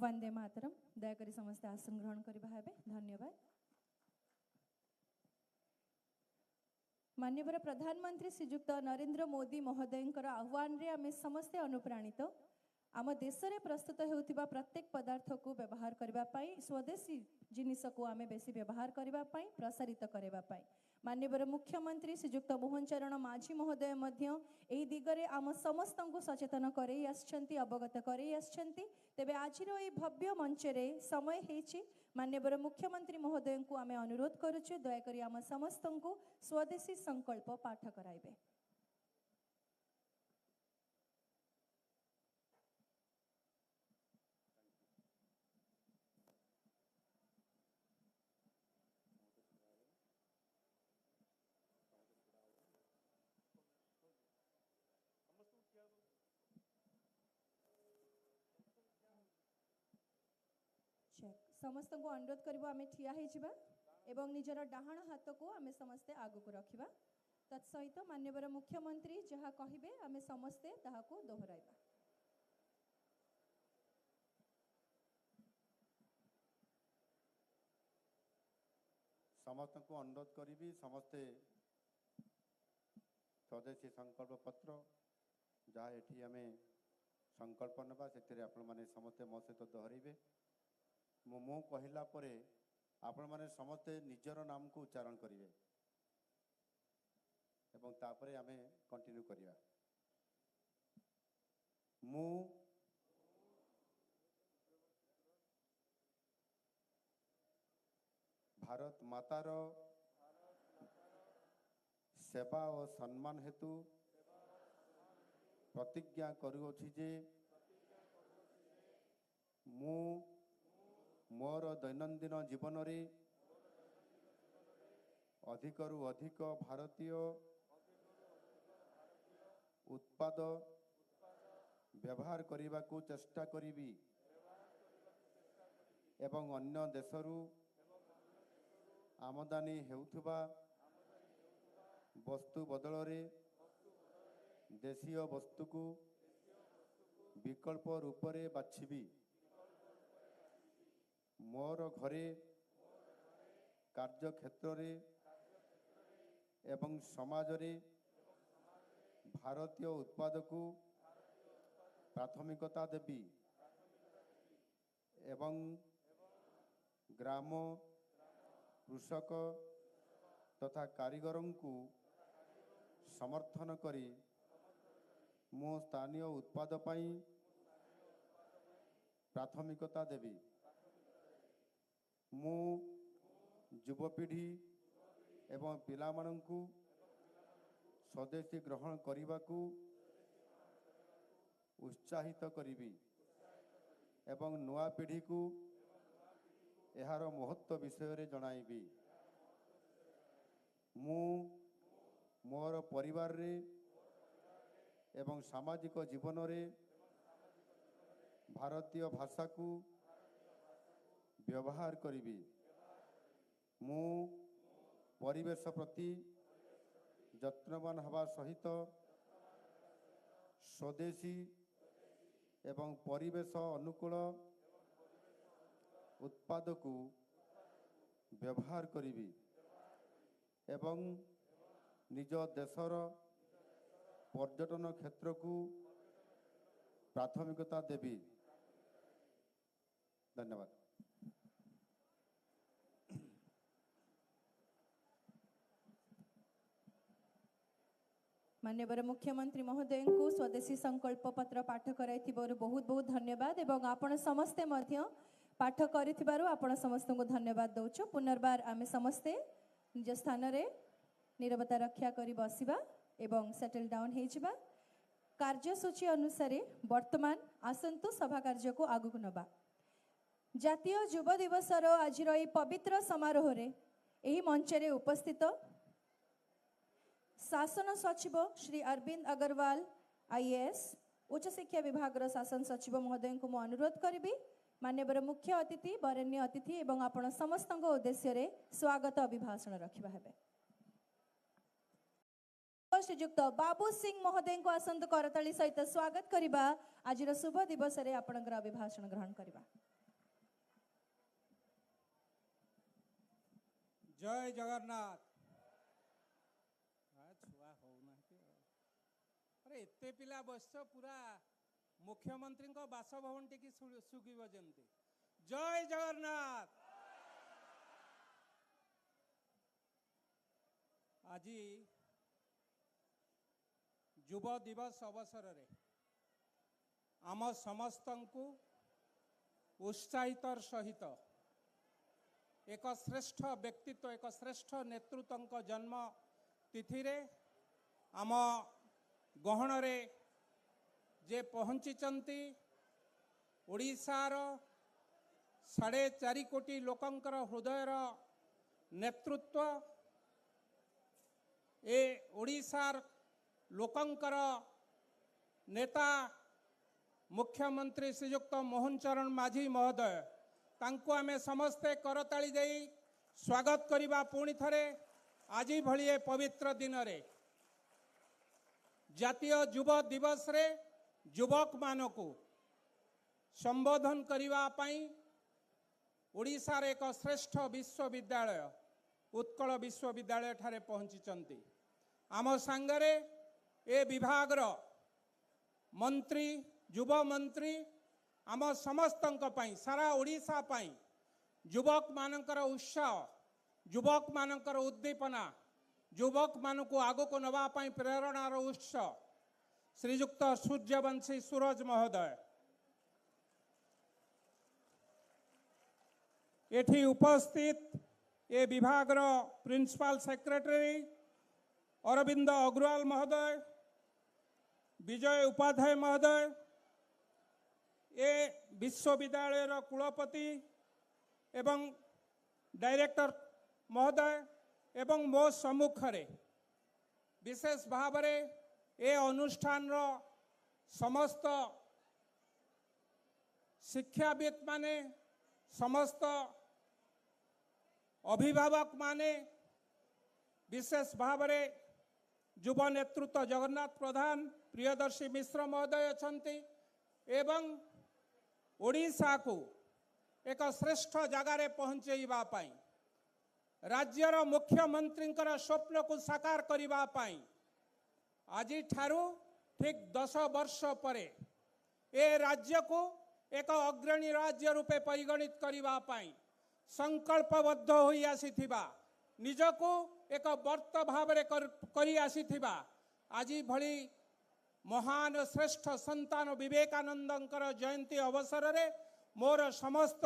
वंदे मातरम। दयाकरी समस्ते आसन ग्रहण करिबा हेबे। धन्यवाद। माननीय प्रधानमंत्री श्रीयुक्त नरेंद्र मोदी महोदयंकर आह्वान रे आमे समस्ते अनुप्राणित आम देश में प्रस्तुत होउथिबा प्रत्येक पदार्थ को व्यवहार करबा पई स्वदेशी जिनिस को आमे बेसी व्यवहार करबा पई प्रसारित करबा पई माननीय मुख्यमंत्री श्रीयुक्त मोहन चरण माझी महोदय मध्य एही दिगरे आम समस्त को सचेतन करई आछंती अवगत करई आछंती। तेबे आजिर एही भव्य मंच रे समय हेछि माननीय मुख्यमंत्री महोदय को आमे अनुरोध करूछु दया करी आम समस्त को स्वदेशी संकल्प पाठ कराइबे। समस्त को अनुरोध करिबो आमे ठिया हे जिबा एवं निजर डाहाण हाथ को आमे समस्ते आगु को रखिबा। तत्सहित माननीय मुख्यमंत्री जहा कहिबे आमे समस्ते ताहा को दोहराइबा। समस्त को अनुरोध करी समस्ते स्वदेशी संकल्प पत्र जहाँ एठी आमे संकल्प नबा से आपण माने समस्ते मो सहित दोहराइबे। मो कहला परे आपण माने समस्ते निजर नाम को उच्चारण करिवे एवं तापरे आमे कंटिन्यू करिया। मु भारत मातार सेवा और सम्मान हेतु प्रतिज्ञा करुछि जे मु मोर दैनंदिन जीवन रे अधिकरु अधिक भारतीय उत्पाद व्यवहार करने को चेष्टा करी एवं अन्य देशरू आमदानी हेउथुबा वस्तु बदल रे देशीय वस्तु को विकल्प रूप रे बाछिबी। मोर घरे कार्य क्षेत्र रे एवं समाज रे भारतीय उत्पाद को प्राथमिकता देवी एवं ग्राम कृषक तथा कारीगरों को समर्थन करी मो स्थानीय उत्पाद पाई प्राथमिकता देवी। मु युवपीढ़ी एवं पिला माननकु स्वदेशी ग्रहण करने को उत्साहित करी एवं नुआ पीढ़ी को यार महत्व विषय रे जणाइबी। मु मोर परिवार रे एवं सामाजिक जीवन रे भारतीय भाषा को व्यवहार करी। मु परिवेश प्रति जत्नवान हवा सहित स्वदेशी एवं परिवेश अनुकूल उत्पाद को व्यवहार करी एवं निज देशर पर्यटन क्षेत्र को प्राथमिकता देवी। धन्यवाद। माननीय मुख्यमंत्री महोदय को स्वदेशी संकल्प पत्र पाठ कराइथिबारु बहुत बहुत धन्यवाद एवं आपण समस्ते मध्य पाठ करिथिबारु आपण समस्त को धन्यवाद दउछु। पुनर्बार आमे समस्ते निज स्थान रे निरवता रक्षा करी बसिबा एवं सेटल डाउन हेजिबा। कार्यसूची अनुसार वर्तमान आसंतु सभा कार्य को आगु को नबा। जातीय युव दिवस आज पवित्र समारोह रे एही मंच रे उपस्थित शासन सचिव श्री अरविंद अग्रवाल आईएएस उच्च शिक्षा विभाग शासन सचिव महोदय को मु अनुरोध करी माननीय मुख्य अतिथि वरेण्य अतिथि एवं आपण समस्त उद्देश्य रे स्वागत अभिभाषण रखिबा हेबे। श्रीयुक्त बाबू सिंह महोदय को आसंत करताली सहित स्वागत करिबा। आज शुभ दिवस रे आपणकर अभिभाषण ग्रहण करिबा। जय जगन्नाथ। छुआ होना अरे एते पिला बस पूरा मुख्यमंत्री बासभवन टी सुगिब जमती। जय जगन्नाथ। आज युव दिवस अवसर रे आम समस्त को उत्साहितर सहित एक श्रेष्ठ व्यक्तित्व एक श्रेष्ठ नेतृत्व जन्म तिथि रे आम गहन रे जे पहुँची ओडिशार 4.5 कोटी लोकंकर हृदयर नेतृत्व ए ओडिशार लोकंकर नेता मुख्यमंत्री श्रीयुक्त मोहन चरण माझी महोदय तांको आमे समस्ते करताली दे स्वागत करिबा पुणी थरे आज भली पवित्र दिन रे जातीय युव दिवस रे युवक मानकु संबोधन करिबा पई ओडिशा रे एक श्रेष्ठ विश्वविद्यालय उत्कल विश्वविद्यालय ठारे पहुंची चंती। आम सांगरे ए विभाग रो मंत्री युव मंत्री आम समस्तंक पई सारा ओडिशा पई युवक मानकर उत्साह युवक मानकर उद्दीपना युवक मानकु आगो को नवा पई प्रेरणार उत्स श्रीयुक्त सूर्यवंशी सूरज महोदय एठी उपस्थित ए विभाग रो प्रिंसिपल सेक्रेटरी अरविंद अग्रवाल महोदय विजय उपाध्याय महोदय ए विश्वविद्यालय कुलपति एवं डायरेक्टर महोदय एवं मो सम्मुखरे विशेष भाव ए अनुष्ठान रो समस्त शिक्षाविद माने समस्त अभिभावक माने विशेष भाव युव नेतृत्व जगन्नाथ प्रधान प्रियदर्शी मिश्र महोदय अछंती एवं ओडिशा को एक श्रेष्ठ जगार पहुंचेबा पाई राज्यर मुख्यमंत्री स्वप्न को साकार करिबा पाई आज ठारू ठीक 10 वर्ष पर ए राज्य को एक अग्रणी राज्य रूपे परिगणित करिबा पाई संकल्पबद्ध होई आसीथिबा निजको एक वर्त भाव करी आसीथिबा आज भली महान श्रेष्ठ संतान विवेकानंदंकर जयंती अवसर रे मोर समस्त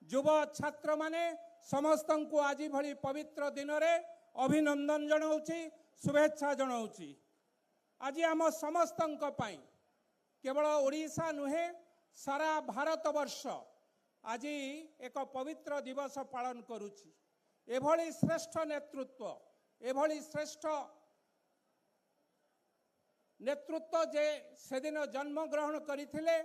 युव छात्र माने समस्त को आज भली पवित्र दिन रे अभिनंदन जनाऊची शुभेच्छा जनाऊची। आज आम समस्त केवल ओडिशा नुहे सारा भारत वर्ष आज एक पवित्र दिवस पालन करुछि। एभली श्रेष्ठ नेतृत्व एभली श्रेष्ठ नेतृत्व जे सेदिन जन्म ग्रहण करथिले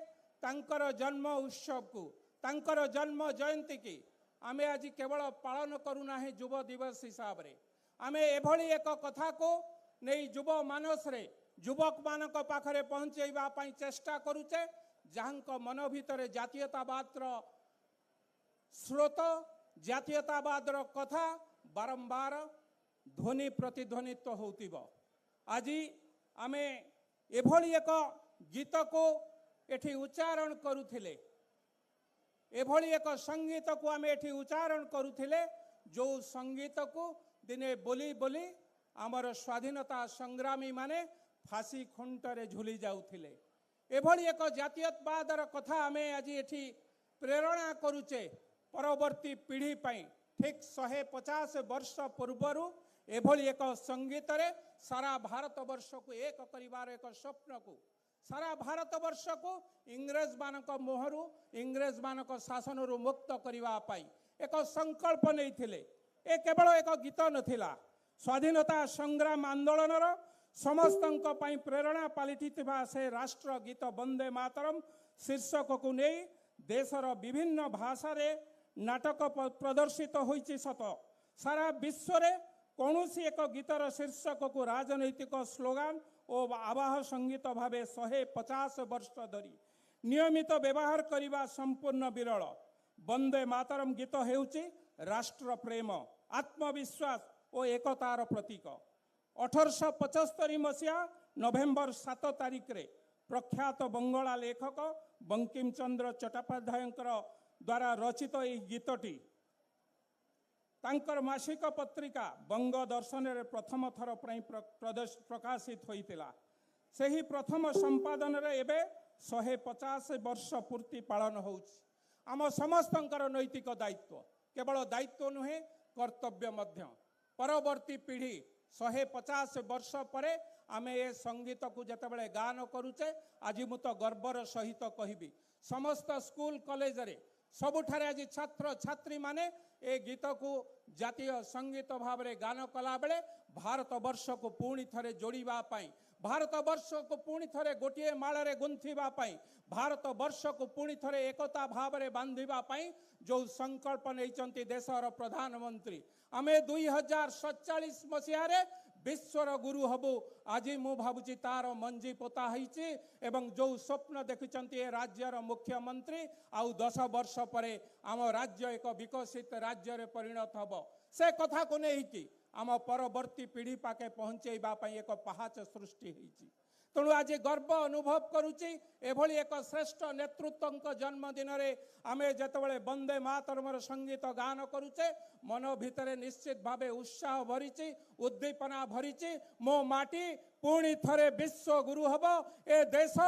तांकर जन्म उत्सव को तांकर जन्म जयंती की आमे आज केवल पालन करूना है युव दिवस हिसाब रे आमे एभली एक कथा को नहीं युव मानस रे युवक मानक पाखरे पहुंचेबा पई चेष्टा करूचे जहांक मन भितर जातीयतावाद स्रोत जातीयतावाद कथा बारंबार ध्वनि प्रतिध्वनित होतिब। आज आमे एभली एक गीत को एठी उच्चारण करुथिले एभली एक संगीत को आमे एठी उच्चारण करुथिले जो संगीत को दिने बोली बोली आमर स्वाधीनता संग्रामी माने फांसी खुंटरे झुली जाउथिले। एभली एक जातीयतावादर कथा आमे आज एठी प्रेरणा करुचे परवर्ती पीढ़ी पई ठीक 150 वर्ष पूर्वर एभली एक संगीत रे सारा भारत वर्ष को एक करिवार एक स्वप्न को सारा भारत वर्ष को इंग्रेज मानक मोहरु इंग्रेज मानक शासन रु मुक्त करिवा पाई एक संकल्प नहीं थिले। ए केवल एक गीत नथिला स्वाधीनता संग्राम आंदोलन रो समस्तंक पई प्रेरणा पालिथिबा से राष्ट्र गीत वंदे मातरम शीर्षक को नहीं देशर विभिन्न भाषा रे नाटक प्रदर्शित होइछि सत सारा विश्व रे कौनसी एक गीतर शीर्षक को राजनैतिक स्लोगान और आवाह संगीत भावे 150 वर्ष धरी नियमित व्यवहार करिबा संपूर्ण विरल वंदे मातरम गीत हेउछि राष्ट्र प्रेम आत्मविश्वास और एकतार प्रतीक 1875 मसीहा नवेम्बर 7 तारिख रे प्रख्यात बंगला लेखक बंकिम चंद्र चट्टोपाध्याय द्वारा रचित यह गीतटी तांकर मासिक पत्रिका बंग दर्शन रे प्रथम थर प्रकाशित होइतिला। सही प्रथम संपादन रे एबे 150 वर्ष पूर्ति पालन होउछि। आम समस्तंकर नैतिक दायित्व केवल दायित्व नुहे कर्तव्य मध्य। परवर्ती पीढ़ी 150 वर्ष परे आमे ए संगीत को जतबेले गान करूचे आज मु तो गर्वर सहित कहबी समस्त स्कूल कॉलेज रे सबुठारे आज छात्र छात्री माने ए गीत को जातीय संगीत भाव में गान कला बेले भारत वर्ष को पुणी थरे जोड़िबा पाई, भारत वर्ष को पुणी थरे गोटे माଳରେ गुंथिबा पाई, भारत वर्ष को पुणी थरे एकता भाव में बांधिबा पाई जो संकल्प नैचंती देशर प्रधानमंत्री। आमे 2047 मसीह विश्वर गुरु हबु आज मु भावुची तार मंजी पोता होईची एवं जो स्वप्न देखिचंती ए राज्यर मुख्यमंत्री आउ 10 वर्ष परे आम राज्य एक विकसित राज्य रे परिणत हबो से कथा को नहीं कि आम परवर्ती पीढ़ी पाके पहुंचेबा पई एक पहाच सृष्टि होईची। तेणु आज गर्व अनुभव करुची एभली एक श्रेष्ठ नेतृत्व जन्मदिन रे आमे जतबेले वंदे मातरम संगीत गान करुचे मन भितरे निश्चित भावे उत्साह भरीची उद्दीपना भरीची। मो माटी पुणी थरे विश्व गुरु हब। ए देश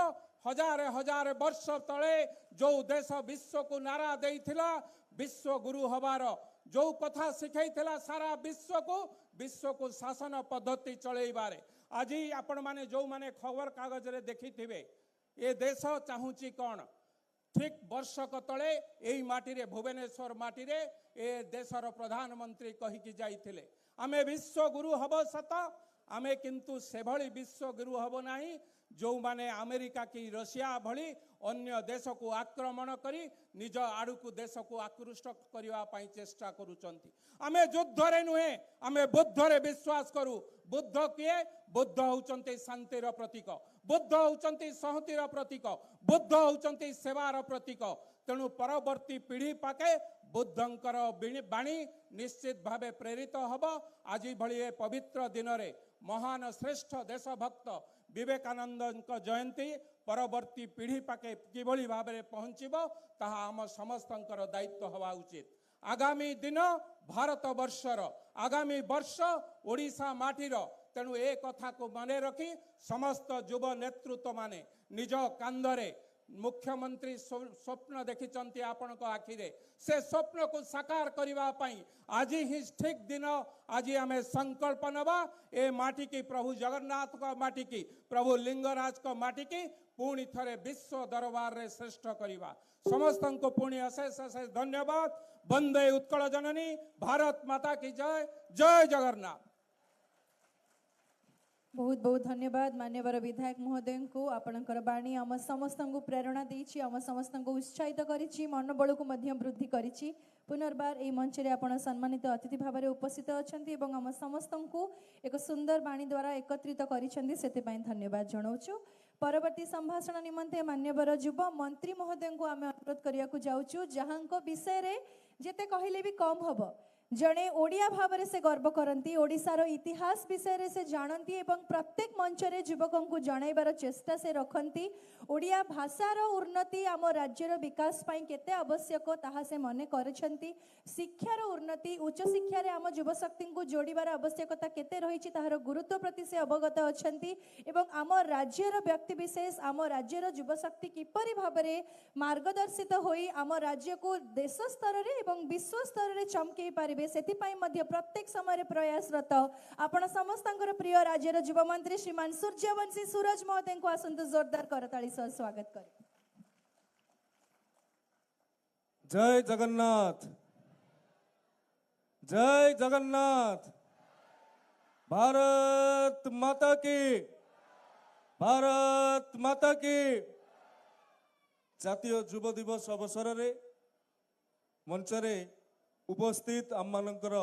हजार हजार वर्ष तले जो देश विश्व को नारा देइथिला विश्व गुरु हबार जो कथा शिखैथिला सारा विश्व को शासन पद्धति चलैबारे आज आपण माने जो माने खबर कागज रे देखी थिबे ए देश चाहूची कौन ठीक वर्षक तले एई माटी रे भुवनेश्वर माटी रे ए देशर प्रधानमंत्री कही कि जाइथिले आमे विश्व गुरु हब सत आमे किंतु सेभली विश्व गुरु हब नाही जो माने अमेरिका की रशिया भली अन्य देश को आक्रमण करी निज आड़ू को देश को आकृष्ट करने पाई चेष्टा करुचंती। आमे युद्ध रे नुहे आमे बुद्ध रे विश्वास करू। बुद्ध किए बुद्ध होचंती शांतिर प्रतीक, बुद्ध होचंती संहतिर प्रतीक, बुद्ध होचंती सेवार प्रतीक। तेणु परवर्ती पीढ़ी पाके बुद्धंकर बाणी निश्चित भावे प्रेरित हब। आज भली पवित्र दिन रे महान श्रेष्ठ देशभक्त विवेकानंद जयंती परवर्ती पीढ़ी पाके किभली भाव में पहुँचब ताहा आम समस्तंकर दायित्व हवा उचित। आगामी दिन भारत वर्षर आगामी वर्ष ओडिशा माटीर तेणु ए कथा को माने रखी समस्त युव नेतृत्व माने निज कांधरे मुख्यमंत्री स्वप्न देखिचंती आपनक आखिरे से स्वप्न को साकार करबा पई आज ही ठीक दिन आज आमे संकल्प नबा ए माटी की प्रभु जगन्नाथ को माटी की प्रभु लिंगराज को माटी की पुणी थरे विश्व दरबार रे श्रेष्ठ करबा। समस्त को पुणी अशेष अशेष धन्यवाद। वंदे उत्कल जननी भारत माता की जय। जय जगन्नाथ। बहुत बहुत धन्यवाद मान्यवर विधायक महोदय को आपणकर बाणी आम समस्त को प्रेरणा देछि, आम समस्त को उत्साहित करिछि, मनोबल को मध्य वृद्धि करिछि। पुनर्बार ए मंच रे आपण सम्मानित अतिथि भाव में उपस्थित अछंती एवं आम समस्त को एक सुंदर बाणी द्वारा एकत्रित करिछंती सेते पई धन्यवाद जणाउछु। परवर्ती संभाषण निमंते मान्यवर युव मंत्री महोदय को आम अनुरोध करिया को जाउछु जहांको विषय रे जेते कहिले भी कम हबो जड़े ओडिया भाव से गर्व करती ओडिशार इतिहास विषय से जानती एवं प्रत्येक मंच रे युवकों को जनइबार चेष्टा से रखती। ओडिया भाषार उन्नति आम राज्यर विकास पाई केते आवश्यक ताहा से मने करछंती। शिक्षार उन्नति उच्च शिक्षा रे आम युवशक्ति को जोड़ीबार आवश्यकता केते रहिछि ताहार गुरुत्व प्रति से अवगत अछंती एवं आम राज्यर व्यक्ति विशेष आम राज्यर युवशक्ति किपरि भाव में मार्गदर्शित होई आम राज्य को देश स्तर रे एवं विश्व स्तर रे चमकई पारि प्रत्येक समय प्रयासरत आपण समस्त प्रिय राज्यर युव मंत्री श्रीमान सूर्यवंशी सूरज महोदय को आसंतु जोरदार करताली सह स्वागत करें। जय जगन्नाथ, जय जगन्नाथ। भारत माता की, भारत माता की। जातीय युव दिवस अवसर रे मंच रे उपस्थित आम मानकर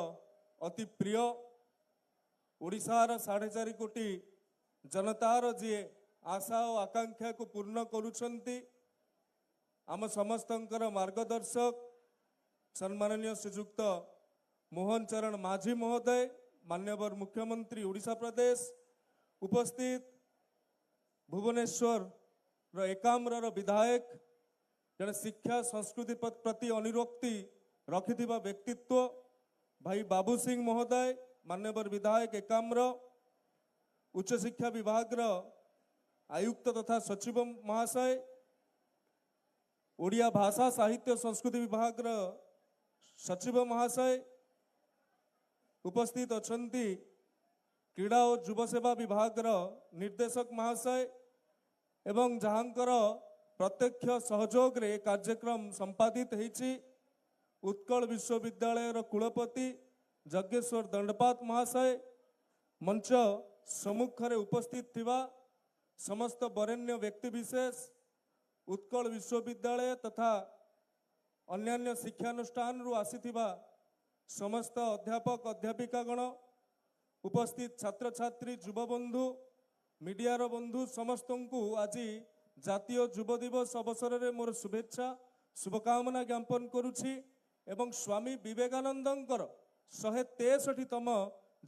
अति प्रिय ओडिशार 4.5 कोटी जनतार जी आशा और आकांक्षा को पूर्ण करुछंती आम समस्तंकर मार्गदर्शक सम्माननीय श्रीयुक्त मोहन चरण माझी महोदय, मान्यवर मुख्यमंत्री ओडिशा प्रदेश, उपस्थित भुवनेश्वर एकाम्र विधायक, जड़े शिक्षा संस्कृति प्रति अनुरक्ति रखि व्यक्तित्व भाई बाबू सिंह महोदय, मान्यवर विधायक एकाम्र, उच्च शिक्षा विभाग आयुक्त तथा सचिव महाशय, ओडिया भाषा साहित्य संस्कृति विभाग सचिव महाशय, उपस्थित अछंती क्रीड़ा और युव सेवा विभाग निर्देशक महाशय एवं जहांकर प्रत्यक्ष सहयोग रे कार्यक्रम संपादित होईछि उत्कल विश्वविद्यालय कुलपति जग्गेश्वर दंडपात महाशय, मंच सम्मुख रे उपस्थित थिबा समस्त वरेण्य व्यक्ति विशेष, उत्कल विश्वविद्यालय तथा अन्यान्य शिक्षानुष्ठान रु आसीथिबा समस्त अध्यापक अध्यापिकागण, उपस्थित छात्र छात्री युव बंधु मीडिया बंधु समस्त को आज जातीय युव दिवस अवसर में मोर शुभेच्छा शुभकामना ज्ञापन करुछि एवं स्वामी विवेकानंदंकर 163तम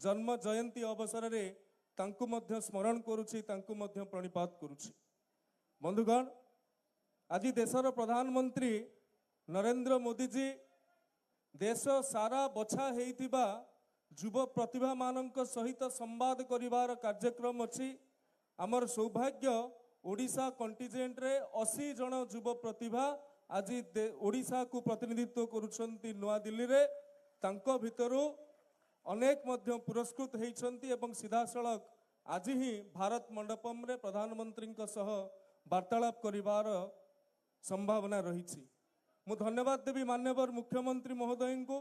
जन्म जयंती अवसर में तांकु मध्य स्मरण करुछि, तांकु मध्य प्रणिपात करुछि। बंधुगण, आज देशर प्रधानमंत्री नरेंद्र मोदी जी देश सारा बछा हेइतिबा युव प्रतिभा मानक सहित संवाद करिवार कार्यक्रम अछि। आमर सौभाग्य ओडिशा कंटिजेंट रे 80 जन युव प्रतिभा आज ओडिशा को प्रतिनिधित्व करुछंती नुआ दिल्ली रे। तांको भितरु अनेक मध्य पुरस्कृत हेइछंती एवं सीधा सड़क आज ही भारत मंडपम रे प्रधानमंत्री सह वार्तालाप करिवार संभावना रही। मु धन्यवाद देवी मान्यवर मुख्यमंत्री महोदय को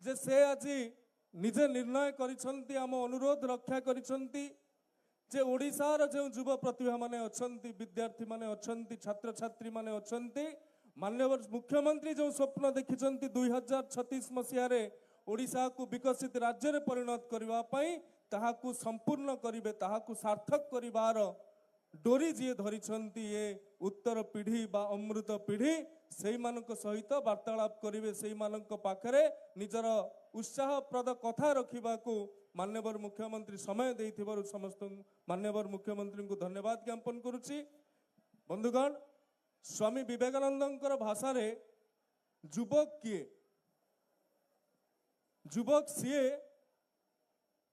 जे से आज निजे निर्णय करिछंती, आम अनुरोध रक्षा करिछंती जे ओडिशार जो युव प्रतिभा माने अछंती, विद्यार्थी माने अछंती, छात्र छात्री माने अछंती, मान्यवर मुख्यमंत्री जो स्वप्न देखिछंती 2036 मसीह रे ओडिशा को विकसित राज्य रे परिणत करबा पई ताहाकू संपूर्ण करिवे, ताहाकू सार्थक करिवार डोरी जी धरिछंती ये उत्तर पीढ़ी बा अमृत पीढ़ी से सहित वार्तालाप करिवे, से पाखरे निजर उत्साहप्रद कथा रखिबाकू मान्यवर मुख्यमंत्री समय देइथिबारु समस्त मान्यवर मुख्यमंत्री को धन्यवाद ज्ञापन करुछि। बंधुगण, स्वामी विवेकानंदंकर भाषा रे युवक किए? युवक सीए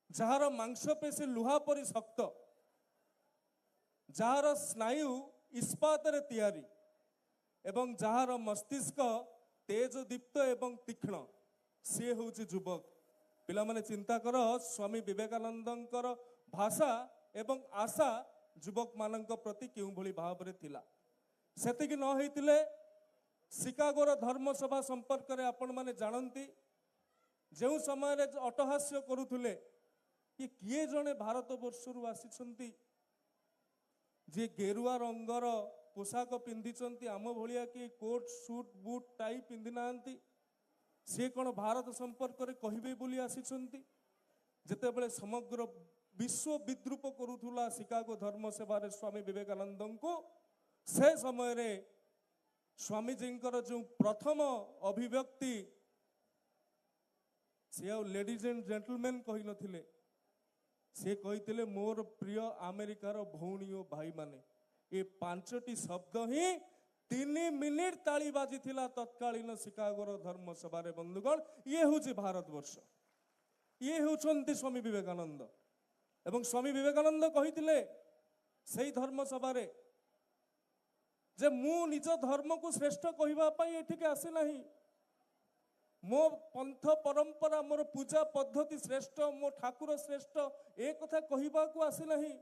जार मांसपेशी लुहा परि शक्त, जार स्नायु इस्पात रे तैयारी एवं जार मस्तिष्क तेज दीप्त एवं तीक्ष्ण, सी हूँ युवक। पिला माने चिंता कर, स्वामी विवेकानंदंकर भाषा एवं आशा युवक मानक प्रति क्यों भली भाव रे थिला। सेतिकी न होइतिले शिकागोर धर्मसभा संपर्क रे आपण माने जानती, जो समय रे अटहास्य करुथुले कि किए जने भारत वर्षरु आसीछंती जे गेरुआ रंगर पोशाक पिंधिचंती, आम भलिया कि कोट सूट बूट टाई पिंधि नांती, सी कौन भारत संपर्क रे कहिबे बोली आसीचंती। जेतेबेले समग्र विश्व विद्रूप करुथुला शिकागो धर्म सेवा रे स्वामी विवेकानंद को, से समय रे स्वामी जींकर जो प्रथम अभिव्यक्ति से लेडीज एंड जेंटलमैन कहि नथिले, से कहिथिले मोर प्रिय अमेरिकार भौणी और भाई माने। ये 5टी शब्द ही 3 मिनिट ताली बाजी थिला तत्कालीन शिकागोर धर्म सभा रे। बंधुगण, ये हूँ भारत वर्ष, ये होचंती स्वामी विवेकानंद। एवं स्वामी विवेकानंद कहिथिले सेही धर्म सभा रे जे मु निज धर्म को श्रेष्ठ कहिबा पई एठिके आसी नाही, मो पंथ परंपरा मोर पूजा पद्धति श्रेष्ठ, मो ठाकुर श्रेष्ठ ए कथा कहिबा को आसी नाही।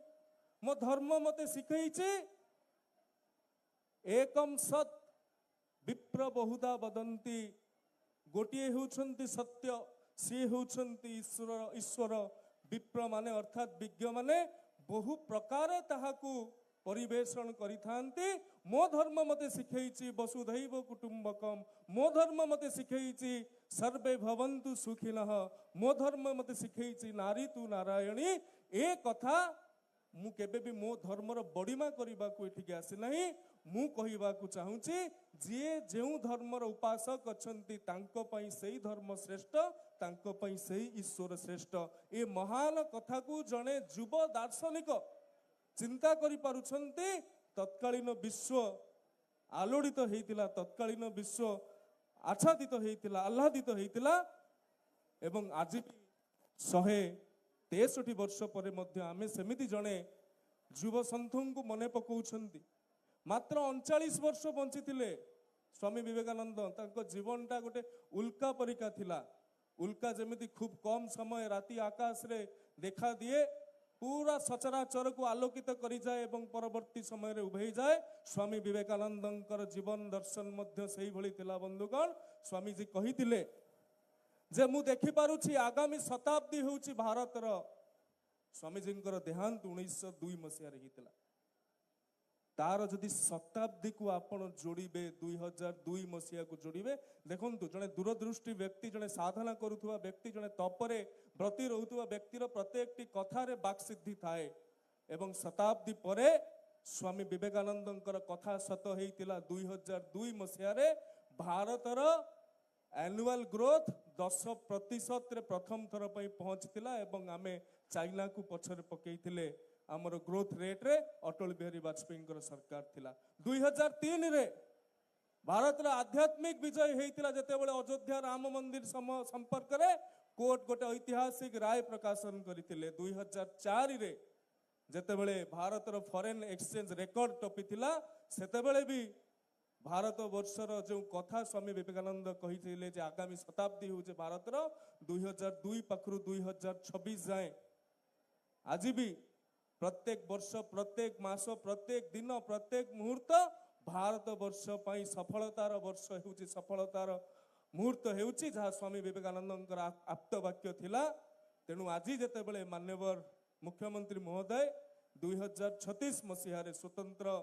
मो धर्म मते शिखैछि एकम सत विप्र बहुधा वदंती, गोटिए होउछंती सत्य, सी होउछंती ईश्वर। ईश्वर विप्र माने अर्थात विज्ञ माने बहु प्रकार ताहाकू परिवेषण करिथांती। मो धर्म मते शिखैछि वसुधैव कुटुंबकम, मो धर्म मते शिखैछि सर्वे भवन्तु सुखिनः, मो धर्म मते शिखैछि नारी तु नारायणी। ए कथा मु केबे भी मो धर्मर बड़ीमा करबा को एठिके आसी नाही। मु कहिबा को चाहूछि जे जेउ धर्मर उपासक अछंती तांको पई सेही धर्म श्रेष्ठ, तांको पई सेही ईश्वर श्रेष्ठ ए महान कथा को जणे युव दार्शनिक चिंता करि पारुछन्ते तत्कालीन विश्व आलोड़ित हेतिला तत्कालीन विश्व आच्छादित हेतिला आह्लादित हेतिला एवं आज भी 163 वर्ष पर मध्य आमे सेमिति जणे युव सन्थों को मने पकाउछन्ति मात्र 39 वर्ष बंचिथिले स्वामी विवेकानंद तांको जीवनटा गोटे उल्का परिका थिला उल्का जेमिति खूब कम समय राति आकाश रे देखा दिए पूरा सचराचर को आलोकित करी जाए एवं परवर्ती समय रे उभै जाए स्वामी विवेकानंदंकर जीवन दर्शन मध्य सेही भली थिला बंधुगण स्वामी जी कहिथिले जे मु देखि पारुछि आगामी शताब्दी होउछि भारतर स्वामी जींकर देहांत 1902 मसिया रे हितला तार जदि शताब्दी को आपण जोड़िबे 2002 मसिया को जोड़िबे देखंतु जने दूरदृष्टि व्यक्ति जने साधना करुथुवा व्यक्ति जने तपरे व्रती रहुथुवा व्यक्तिर प्रत्येकटी कथारे वाक्सिद्धि थाए एवं शताब्दी परे स्वामी विवेकानंदंकर कथा सत हेतिला 2002 मसिया रे भारतर एनुअल ग्रोथ 10% रे प्रथम थर पई पहुंचतिला एवं आमे चाइना को पछरे पकेइथिले आमर ग्रोथ रेट रे अटल बिहारी वाजपेयी सरकार थिला 2003 रे भारत रे आध्यात्मिक विजय हेतिला जेतेबेले अयोध्या राम मंदिर संपर्क रे कोर्ट गोटे ऐतिहासिक राय प्रकाशन करथिले 2004 रे जेतेबेले भारत रो फॉरेन एक्सचेंज रेकॉर्ड टपिथिला सेतेबेले भी भारत वर्षर जो कथा स्वामी विवेकानंद कही जे आगामी शताब्दी हूँ भारत 2002 पाखु 2026 जाए आज भी प्रत्येक वर्ष प्रत्येक मास प्रत्येक दिन प्रत्येक मुहूर्त भारत वर्ष पाई सफलतार वर्ष होउछि सफलतार मुहूर्त होउछि जहाँ स्वामी विवेकानंद आप्त वाक्य थिला तेणु आज जेतेबेले माननीय मुख्यमंत्री महोदय 2036 मसीह स्वतंत्र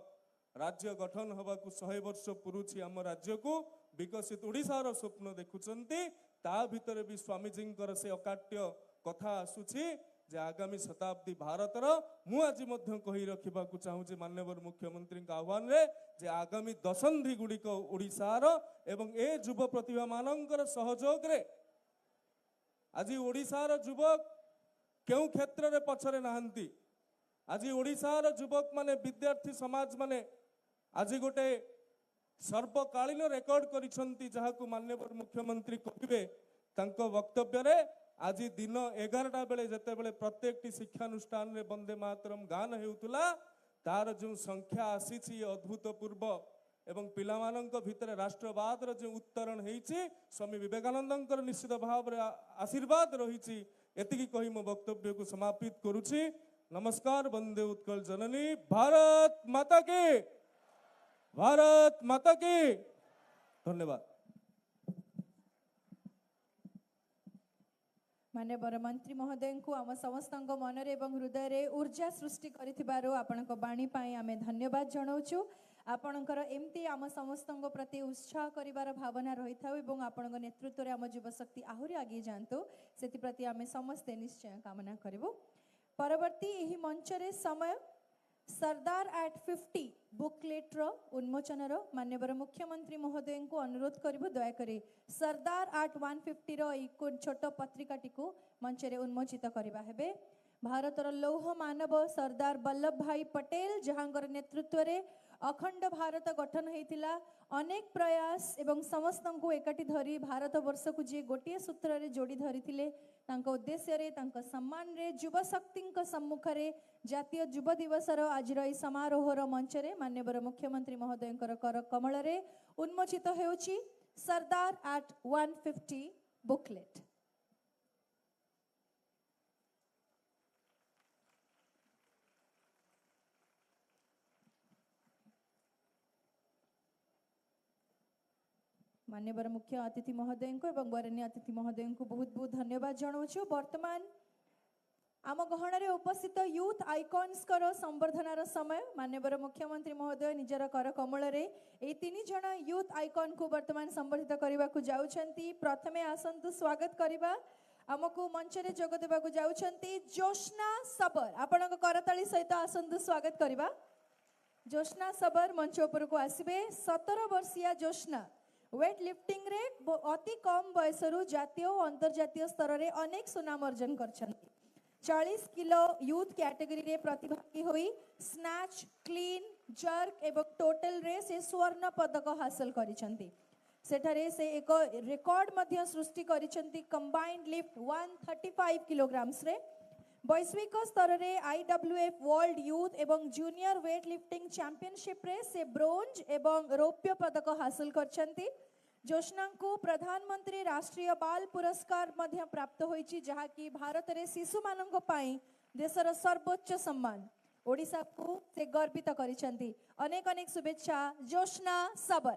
राज्य गठन हवा को 100 वर्ष पुरुछि आम राज्य को विकसित ओडिशार स्वप्न देखुचंती ता भितर भी स्वामी जींकर से अकाट्य कथा आसुछि जे आगामी शताब्दी भारतर मु आज मध्य कही रखा चाहूँ माननीय मुख्यमंत्री आह्वान रे जे आगामी दशंधि गुड़िक ओडिशार एवं ए युव प्रतिभा मानकर सहयोग रे आज ओडिशार युवक केउ क्षेत्र रे पछरे नाहंती आज ओडिशार युवक माने विद्यार्थी समाज माने आज गोटे सर्वकालीन रेकर्ड करिसंती जहाकु माननीय मुख्यमंत्री कहिबे तांको वक्तव्य रे आज दिन 11टा बेले जेतेबेले प्रत्येकटी शिक्षानुष्ठान रे वंदे मातरम गान हेउतुला तार जो संख्या आसीछि अद्भुतपूर्व एवं पिलामानंक भितर राष्ट्रवाद रो जो उत्तरण हेइछि स्वामी विवेकानंदंकर निश्चित भाव रे आशीर्वाद रहिछि एतिकी कहि मो वक्तव्य को समापित करूछि नमस्कार वंदे उत्कल जननी भारत माता की धन्यवाद माननीय मंत्री महोदय को आम समस्त मन एवं हृदय रे ऊर्जा सृष्टि करिथिबारो आपनक बाणी पाई आमे धन्यवाद जणाउछु आपणकर एमती आम समस्त प्रति उत्साह करिवार भावना रही था एवं आपणक नेतृत्व रे आम युवशक्ति आहुरी आगे जांतो सेति प्रति आमे समस्ते निश्चय कामना करिवो परवर्ती एही मंच रे समय सरदार एट 50 बुकलेट रो उन्मोचन रो माननीय मुख्यमंत्री महोदय को अनुरोध करिवो दया करे सरदार एट 150 रो एक छोट पत्रिका टिकु मंच रे उन्मोचित करिबा हेबे भारतर लौह मानव सरदार वल्लभ भाई पटेल जहांगर नेतृत्व रे अखंड भारत गठन होइतिला अनेक प्रयास एवं समस्त को एकाठी धरी भारत वर्ष को जी गोटे सूत्र रे जोड़ी धरिथिले तांको उद्देश्य रे तांको सम्मान रे युवा शक्ति सम्मुख रे जातीय युवा दिवस रो आज रो समारोह रो मंच रे माननीय मुख्यमंत्री महोदय कर कमल रे उन्मोचित हेउची सरदार एट 150 बुकलेट माननीय मुख्य अतिथि महोदय को एवं वरण्य अतिथि महोदय को बहुत बहुत धन्यवाद जनाऊँ वर्तमान आम गहन उपस्थित यूथ आइकन्स संवर्धनार समय माननीय मुख्यमंत्री महोदय निजर कर कमल रे ए 3 जन यूथ आइकन को वर्तमान संवर्धित करने को जाउछंती प्रथमे आसंतु स्वागत करबा आमको मंच रे जोग देबा को जाउछंती जोशना सबर आपनक करताली सहित आसंतु स्वागत करबा जोशना सबर मंच ऊपर को आसीबे 17 वर्षीय जोशना वेट लिफ्टिंग रे अति कम बयसरू जातीय और अंतर्जातीय स्तर रे अनेक सुनाम अर्जन करछन्ति 40 किलो यूथ कैटेगरी रे प्रतिभागी होई स्नैच क्लीन जर्क एवं टोटल रे से स्वर्ण पदक हासिल करिछन्ति सेठारे से एक रेकॉर्ड मध्य सृष्टि करिछन्ति कंबाइंड लिफ्ट 135 किलोग्राम्स रे वैश्विक स्तर रे आईडब्ल्यूएफ वर्ल्ड यूथ एवं जूनियर वेट लिफ्टिंग चैंपियनशिप रे से ब्रोंज एवं रौप्य पदक हासिल करछन्ति जोशना को प्रधानमंत्री राष्ट्रीय बाल पुरस्कार मध्य प्राप्त होईची जहा कि भारत रे शिशु मानक पई देशर सर्वोच्च सम्मान ओडिसा को से गर्वित करिछन्ति अनेक अनेक शुभेच्छा जोशना सबर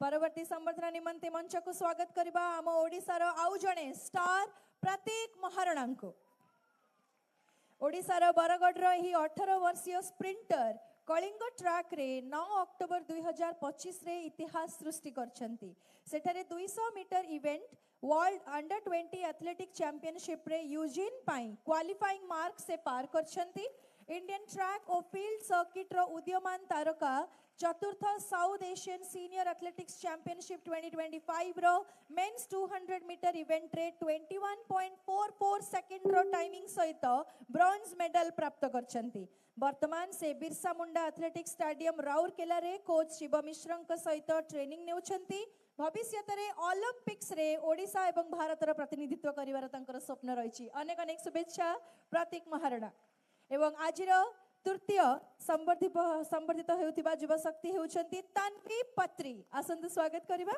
परवर्ती संवर्धना निमंते मंच को स्वागत करबा आम ओडिसार आउ जणे स्टार प्रतीक महारणा को ओडिसार बरगढ़ ही 18 वर्षीय स्प्रिंटर कलिंग ट्रैक रे 9 अक्टोबर 2025 रे इतिहास सृष्टि करछन्ति सेठारे 200 metre event world under 20 athletic championship रे यूजिन पाई क्वालिफाइंग मार्क से पार करछन्ति इंडियन ट्रैक और फील्ड सर्किट रो उदीयमान तारका चतुर्थ South Asian senior athletics championship 2025 रो मेंस 200 मीटर इवेंट रे 21.44 सेकंड रो टाइमिंग सहित ब्रोंज मेडल प्राप्त करछन्ति वर्तमान से बिरसा मुंडा एथलेटिक्स स्टेडियम राउरकेला रे कोच शिव मिश्रଙ୍କ सहित ट्रेनिंग नेउछन्ति भविष्य रे ओलंपिक्स रे ओडिसा एवं भारत रो प्रतिनिधित्व करिवार तांकर स्वप्न रहिछि अनेक अनेक शुभेच्छा प्रतीक महारणा एवं आजिर तृतीय संवर्धित हेउथिबा युवा शक्ति हेउछन्ति तन्वी पत्री आसंतु स्वागत करिबा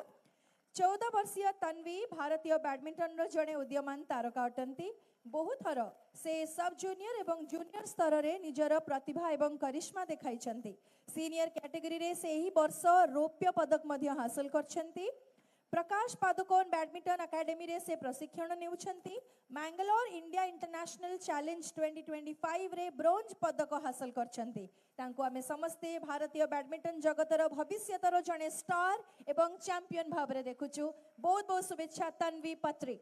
14 वर्षीय तन्वी भारतीय बैडमिंटन रो जणे उदीयमान तारका अटंती बहुत थर से सब जूनियर एवं जूनियर स्तर रे निजर प्रतिभा एवं करिश्मा देखाइछन्ति सीनियर कैटेगरी रे से ही वर्ष रौप्य पदक मध्य हासिल करछन्ति प्रकाश पादुकोण बैडमिंटन अकाडेमी रे से प्रशिक्षण नेउछन्ति मैंगलोर इंडिया इंटरनेशनल चैलेंज 2025 रे ब्रोंज पदक हासिल करछन्ति तांको आमे समस्ते भारतीय बैडमिंटन जगतर भविष्यतर जणे स्टार एवं चैंपियन भाबरे देखुछु बहुत बहुत शुभेच्छा तन्वी पत्री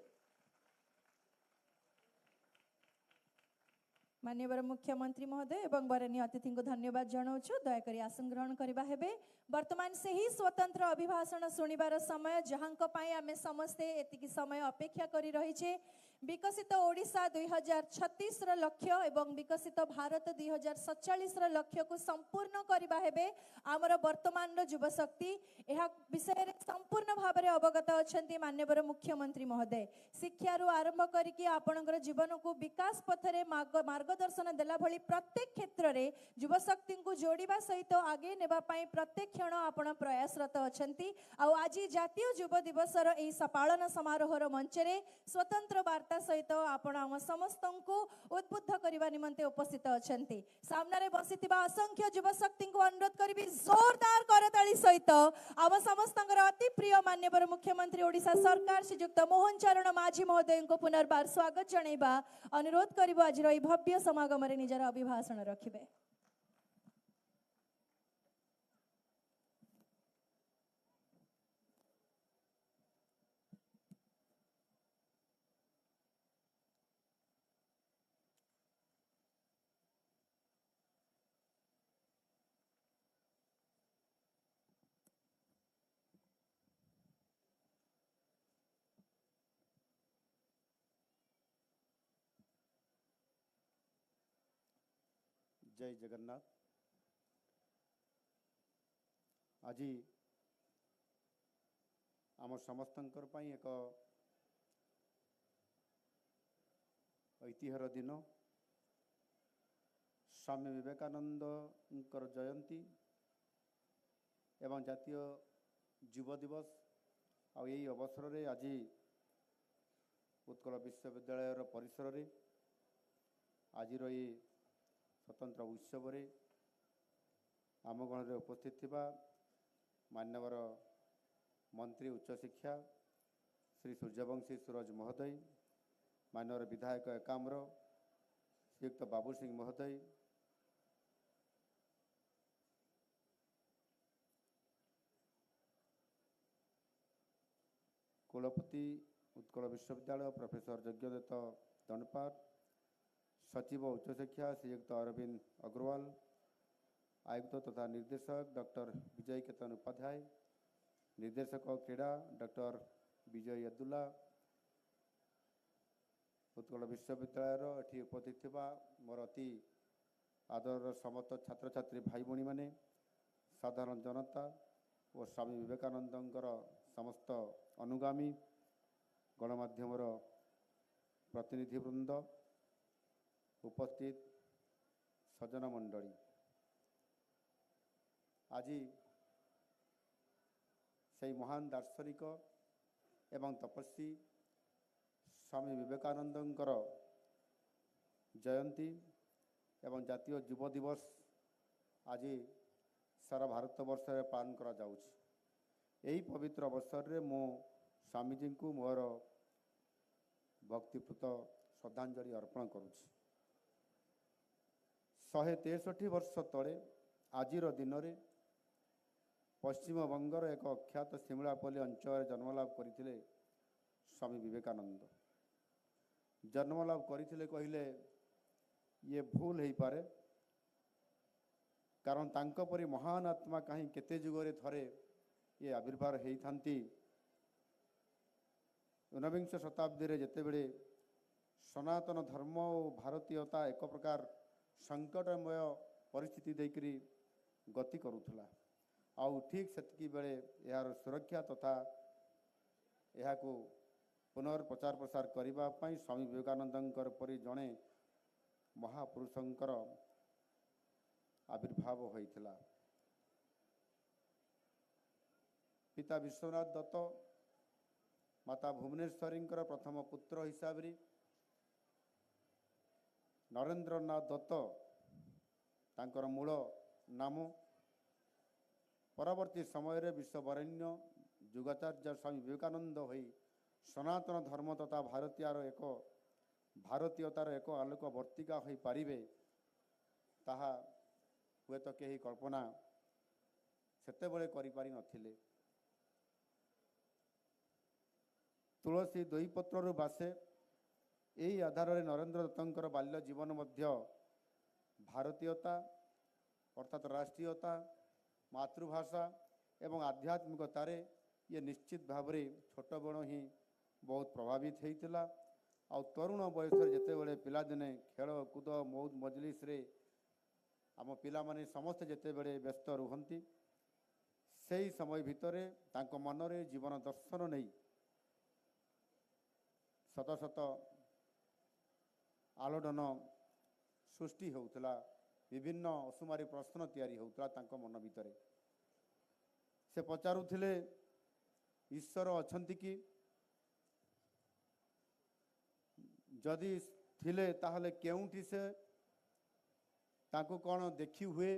माननीय मुख्यमंत्री महोदय एवं बरणी अतिथि को धन्यवाद जनाऊँ दयाकोरी आसन ग्रहण करबा हेबे वर्तमान से ही स्वतंत्र अभिभाषण शुणिबार समय जहां आमे समस्ते एतिकी समय अपेक्षा करी रहिछे विकसित ओडिशा 2036 र लक्ष्य एवं विकसित भारत 2047 र लक्ष्य को संपूर्ण करबा हेबे आमर वर्तमान रो युवा शक्ति एहा विषय रे संपूर्ण भाव में अवगत अछंती माननीय मुख्यमंत्री महोदय शिक्षा रु आरंभ करिकि आपनकर जीवन को विकास पथरे मार्गदर्शन देला भली प्रत्येक क्षेत्र रे युवा शक्ति को जोड़िबा सहित आगे नेबा पई प्रत्येक क्षण आपण प्रयासरत अछंती आ आज जातीय युवा दिवस रो एई पालन समारोह रो मंच रे स्वतंत्र वार्ता सहित आपण हम समस्त को उद्बुद्ध करबा निमंते उपस्थित अछंती सामने रे बसितिबा असंख्य युवा शक्ति को अनुरोध करबी जोरदार करताली सहित हम समस्तंकर अति प्रिय माननीय मुख्यमंत्री ओडिशा सरकार श्रीयुक्त मोहन चरण माझी महोदय को पुनर्बार स्वागत जणैबा अनुरोध करबो आज रही भव्य समागम रे निजर अभिभाषण रखिबे जय जगन्नाथ आज आम समस्तंकर पई एक ऐतिह्यर दिन स्वामी विवेकानंद जयंती एवं जातीय युवा दिवस आ यही अवसर रे आज उत्कल विश्वविद्यालय परिसर रे आज ये स्वतंत्र उत्सव रे आम गण रे उपस्थित थिबा मान्यवर मंत्री उच्च शिक्षा श्री सूर्यवंशी सूरज महोदय मान्यवर विधायक एकाम्र श्रीयुक्त बाबू सिंह महोदय कुलपति उत्कल विश्वविद्यालय प्रोफेसर यज्ञदत्त दंडपाट सचिव उच्च शिक्षा श्रीयुक्त अरविंद अग्रवाल आयुक्त तथा निर्देशक डॉक्टर विजय केतन उपाध्याय, निर्देशक क्रीड़ा डॉक्टर विजय यदुल्ला, उत्कल विश्वविद्यालय एटी उपस्थित थिबा मोर अति आदर समस्त छात्र छात्री भाई भणी माने, साधारण जनता और स्वामी विवेकानंदर समस्त अनुगामी गणमाध्यम प्रतिनिधिवृंद, उपस्थित सज्जन मंडली, आज से महान दार्शनिक एवं तपस्वी स्वामी विवेकानंदर जयंती एवं जातीय युव दिवस आज सारा भारत वर्ष पालन करा जाउछि। एही पवित्र अवसर रे मो स्वामीजी को मोर भक्तिपूत श्रद्धांजलि अर्पण करुछि। 163 वर्ष तले आजिर दिन में पश्चिम बंगर एक अख्यात शिमलापल्ली अंचल जन्मलाभ करते स्वामी विवेकानंद। जन्मलाभ करते कहले ये भूल हो पारे, कारण तांको परी महान आत्मा कहीं केते जुगरे थरे ये आविर्भाव होती। ऊनविंश शताब्दी रे जेतेबेले सनातन धर्म और भारतीयता एक प्रकार संकटमय परिस्थिति देकरी गति करुथला। आउ ठीक सेतकी बेले यार सुरक्षा तथा यह को पुनर्प्रचार प्रसार करबा पई स्वामी विवेकानंदंकर परी जड़े महापुरुषंकर आविर्भाव होइथिला। पिता विश्वनाथ दत्त, माता भुवनेश्वरींकर प्रथम पुत्र हिसाब रे नरेंद्रनाथ दत्त तांकर मूल नाम। परवर्ती समय रे विश्ववरेण्य युगाचार्य स्वामी विवेकानंद होई सनातन धर्म तथा भारतीयतार एक आलोक वर्तिका हो पारिबे ताहा हुए तो कहीं कल्पना सेतेबेले करि पारि नथिले। तुलसी दुई पत्र बासे यही आधार रे नरेंद्र दत्तंकर बाल्य जीवन मध्य भारतीयता अर्थात राष्ट्रीयता, मातृभाषा एवं आध्यात्मिकतार ये निश्चित भाव रे छोट बड़ ही बहुत प्रभावित होता। आ तरुण बयस जितेबले पिलादिने खेल कूद मौज मजलिस रे आम पिला माने समस्ते जितेबले व्यस्त रुहंती, सही समय भितरे तांको मनरे जीवन दर्शन नहीं शत शत आलोडन सृष्टि होउतला। विभिन्न असुमारी प्रश्न तैयारी होउतला तांको मन भितरे। से पचारुथिले ईश्वर अछंती कि, जदि थिले ताहले केउंठी से ताको कौन देखी हुए।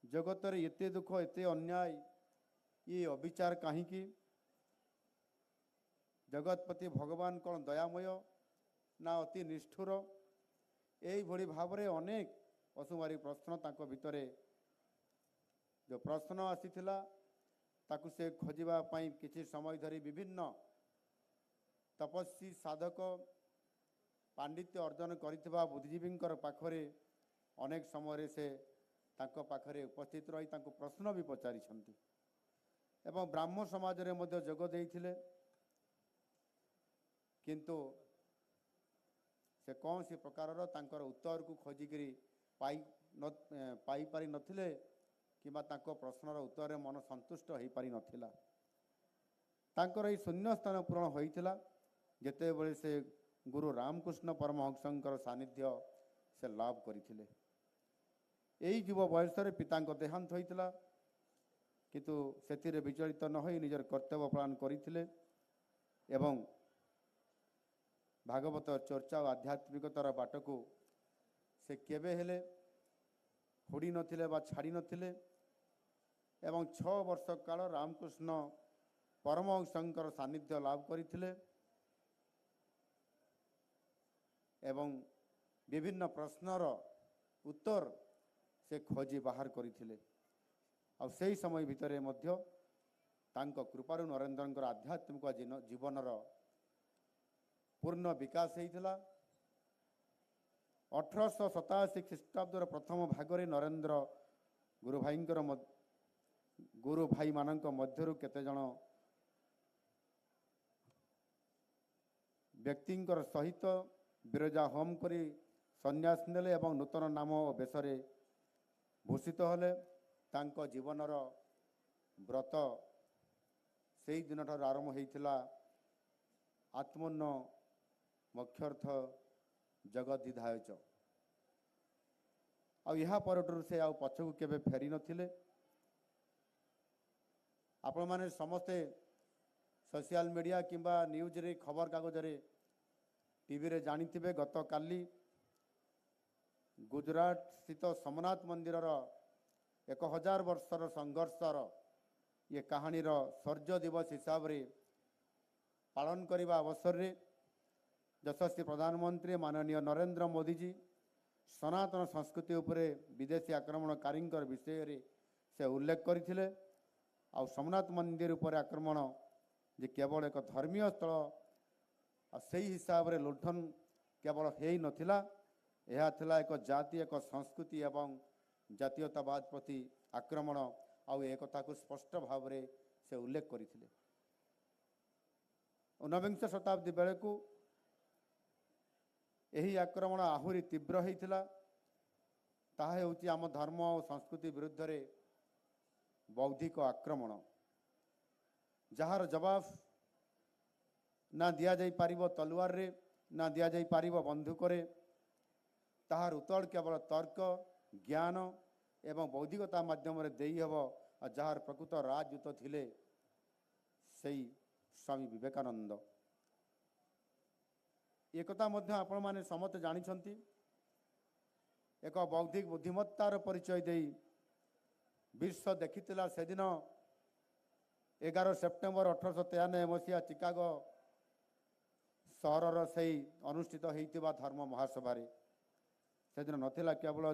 जगत रे एते दुख एते अन्याय ये अविचार कहीं। जगतपति भगवान कौन दयामय ना अति निष्ठुर। यही भली भाव रे अनेक असुमारी प्रश्न ताको भितरे जो प्रश्न आसीथिला ताकु से खोजिबा पई किछि समय धरी विभिन्न तपस्वी साधक पांडित्य अर्जन करिथिबा बुद्धिजीवींकर पाखरे अनेक समय से तांको पाखरे उपस्थित रही तांको प्रश्न भी पचारि छंती एवं ब्राह्मण समाज रे मध्य जोग देइथिले। किंतु से कौन सी प्रकार तांकर उत्तर को खोजिकी पाई पारि नथिले किंबा तांको प्रश्नर उत्तर रे मन संतुष्ट हो पारि नथिला। तांकर एई शून्य स्थान पूरण होइथिला जेतेबेले से गुरु रामकृष्ण परमहंसंकर सानिध्य से लाभ करथिले। एई युव बयस रे पितांको देहांत होइथिला, किंतु सेतिरे विचलित न होई निजर कर्तव्य पालन करथिले एवं भागवत चर्चा और आध्यात्मिकतार बाट को से केबे हेले हुड़ी नथिले बा छाड़ी नथिले एवं 6 वर्ष काल रामकृष्ण परमहंसंकर सानिध्य लाभ करथिले एवं विभिन्न प्रश्नर उत्तर से खोजी बाहर करथिले। आ सेही समय भितरे मध्य तांको कृपारु नरेंद्रंकर आध्यात्मिक जीवनर पूर्ण विकास होइथिला। 1887 ଖ୍ରୀଷ୍ଟାବ୍ଦର ପ୍ରଥମ ଭାଗରେ ନରେନ୍ଦ୍ର ଗୁରୁ ଭାଇମାନଙ୍କ ମଧ୍ୟରୁ କେତେଜଣ ବ୍ୟକ୍ତିଙ୍କର ସହିତ ବିରଜା ହୋମ କରି ସନ୍ନ୍ୟାସ ନେଲେ ଏବଂ ନୂତନ ନାମ ଓ ବେଶରେ ଭୂଷିତ ହେଲେ। ତାଙ୍କ ଜୀବନର ବ୍ରତ ସେହି ଦିନଠାରୁ ଆରମ୍ଭ ହୋଇଥିଲା। ଆତ୍ମନ୍ନ ମୁଖ୍ୟର୍ଥ ଜଗଦ୍ଧିଧାୟଚ। ଆଉ ଏହା ପରଠାରୁ ସେ ଆଉ ପଛକୁ କେବେ ଫେରି ନଥିଲେ। ଆପଣମାନେ ସମସ୍ତେ ସୋସିଆଲ ମିଡ଼ିଆ କିମ୍ବା ନ୍ୟୁଜ୍ରେ ଖବରକାଗଜରେ ଟିଭିରେ ଜାଣିଥିବେ, ଗତକାଲି ଗୁଜରାଟ ସ୍ଥିତ ସୋମନାଥ ମନ୍ଦିରର 1000 ବର୍ଷର ସଂଘର୍ଷର ଏ କାହାଣୀର ଶୌର୍ଯ୍ୟ ଦିବସ ହିସାବରେ ପାଳନ କରିବା ଅବସରରେ ଯଶସ୍ୱୀ ପ୍ରଧାନମନ୍ତ୍ରୀ ମାନନୀୟ ନରେନ୍ଦ୍ର ମୋଦିଜୀ ସନାତନ ସଂସ୍କୃତି ଉପରେ ବିଦେଶୀ ଆକ୍ରମଣକାରୀଙ୍କର ବିଷୟରେ ସେ ଉଲ୍ଲେଖ କରିଥିଲେ। ଆଉ ସୋମନାଥ ମନ୍ଦିର ଉପରେ ଆକ୍ରମଣ ଯେ କେବଳ ଏକ ଧର୍ମୀୟ ସ୍ଥଳ, ଆଉ ସେହି ହିସାବରେ ଲୁଣ୍ଠନ କେବଳ ହୋଇନଥିଲା, ଏହା ଥିଲା ଏକ ଜାତି, ଏକ ସଂସ୍କୃତି ଏବଂ ଜାତୀୟତାବାଦ ପ୍ରତି ଆକ୍ରମଣ। ଆଉ ଏ କଥାକୁ ସ୍ପଷ୍ଟ ଭାବରେ ସେ ଉଲ୍ଲେଖ କରିଥିଲେ। ଊନବିଂଶ ଶତାବ୍ଦୀ ବେଳକୁ ଏହି ଆକ୍ରମଣ ଆହୁରି ତୀବ୍ର ହୋଇଥିଲା। ତାହା ହେଉଛି ଆମ ଧର୍ମ ଓ ସଂସ୍କୃତି ବିରୁଦ୍ଧରେ ବୌଦ୍ଧିକ ଆକ୍ରମଣ, ଯାହାର ଜବାବ ନା ଦିଆଯାଇପାରିବ ତଲୱାରରେ, ନା ଦିଆଯାଇପାରିବ ବନ୍ଧୁକରେ। ତାହାର ଉତ୍ତର କେବଳ ତର୍କ, ଜ୍ଞାନ ଏବଂ ବୌଦ୍ଧିକତା ମାଧ୍ୟମରେ ଦେଇହେବ। ଆଉ ଯାହାର ପ୍ରକୃତ ରାଜଦୂତ ଥିଲେ ସେଇ ସ୍ୱାମୀ ବିବେକାନନ୍ଦ। ଏକଥା ମଧ୍ୟ ଆପଣମାନେ ସମସ୍ତେ ଜାଣିଛନ୍ତି। ଏକ ବୌଦ୍ଧିକ ବୁଦ୍ଧିମତ୍ତାର ପରିଚୟ ଦେଇ ବିଶ୍ୱ ଦେଖିଥିଲା ସେଦିନ 11 ସେପ୍ଟେମ୍ବର 1893 ମସିହା ଚିକାଗୋ ସହରର ସେହି ଅନୁଷ୍ଠିତ ହୋଇଥିବା ଧର୍ମ ମହାସଭାରେ। ସେଦିନ ନଥିଲା କେବଳ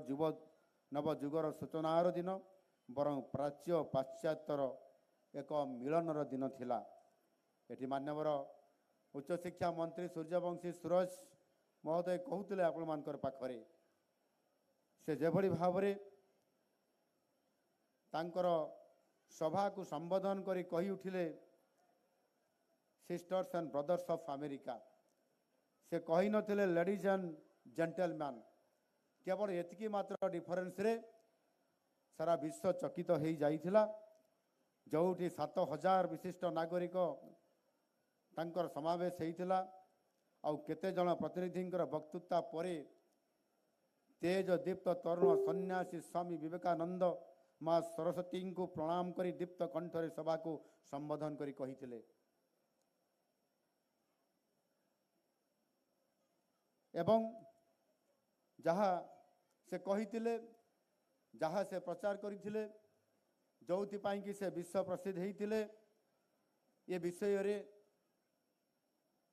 ନବଯୁଗର ସୂଚନାର ଦିନ, ବରଂ ପ୍ରାଚ୍ୟ ପାଶ୍ଚାତ୍ୟର ଏକ ମିଳନର ଦିନ ଥିଲା। ଏଠି ମାନ୍ୟବର ଉଚ୍ଚଶିକ୍ଷା ମନ୍ତ୍ରୀ ସୂର୍ଯ୍ୟବଂଶୀ ସୁରଜ ମହୋଦୟ କହୁଥିଲେ ଆପଣମାନଙ୍କର ପାଖରେ, ସେ ଯେଭଳି ଭାବରେ ତାଙ୍କର ସଭାକୁ ସମ୍ବୋଧନ କରି କହି ଉଠିଲେ, sisters and brothers of America. ସେ କହିନଥିଲେ ଲେଡିଜ୍ ଆଣ୍ଡ ଜେଣ୍ଟଲମ୍ୟାନ୍। କେବଳ ଏତିକି ମାତ୍ର ଡିଫରେନ୍ସରେ ସାରା ବିଶ୍ୱ ଚକିତ ହୋଇଯାଇଥିଲା। ଯେଉଁଠି 7000 ବିଶିଷ୍ଟ ନାଗରିକ ତାଙ୍କର ସମାବେଶ ହୋଇଥିଲା, ଆଉ କେତେଜଣ ପ୍ରତିନିଧିଙ୍କର ବକ୍ତୃତା ପରେ ତେଜ ଦୀପ୍ତ ତରୁଣ ସନ୍ନ୍ୟାସୀ ସ୍ୱାମୀ ବିବେକାନନ୍ଦ ମା ସରସ୍ୱତୀଙ୍କୁ ପ୍ରଣାମ କରି ଦୀପ୍ତ କଣ୍ଠରେ ସଭାକୁ ସମ୍ବୋଧନ କରି କହିଥିଲେ, ଏବଂ ଯାହା ସେ କହିଥିଲେ, ଯାହା ସେ ପ୍ରଚାର କରିଥିଲେ, ଯେଉଁଥିପାଇଁ କି ସେ ବିଶ୍ୱ ପ୍ରସିଦ୍ଧ ହୋଇଥିଲେ, ଏ ବିଷୟରେ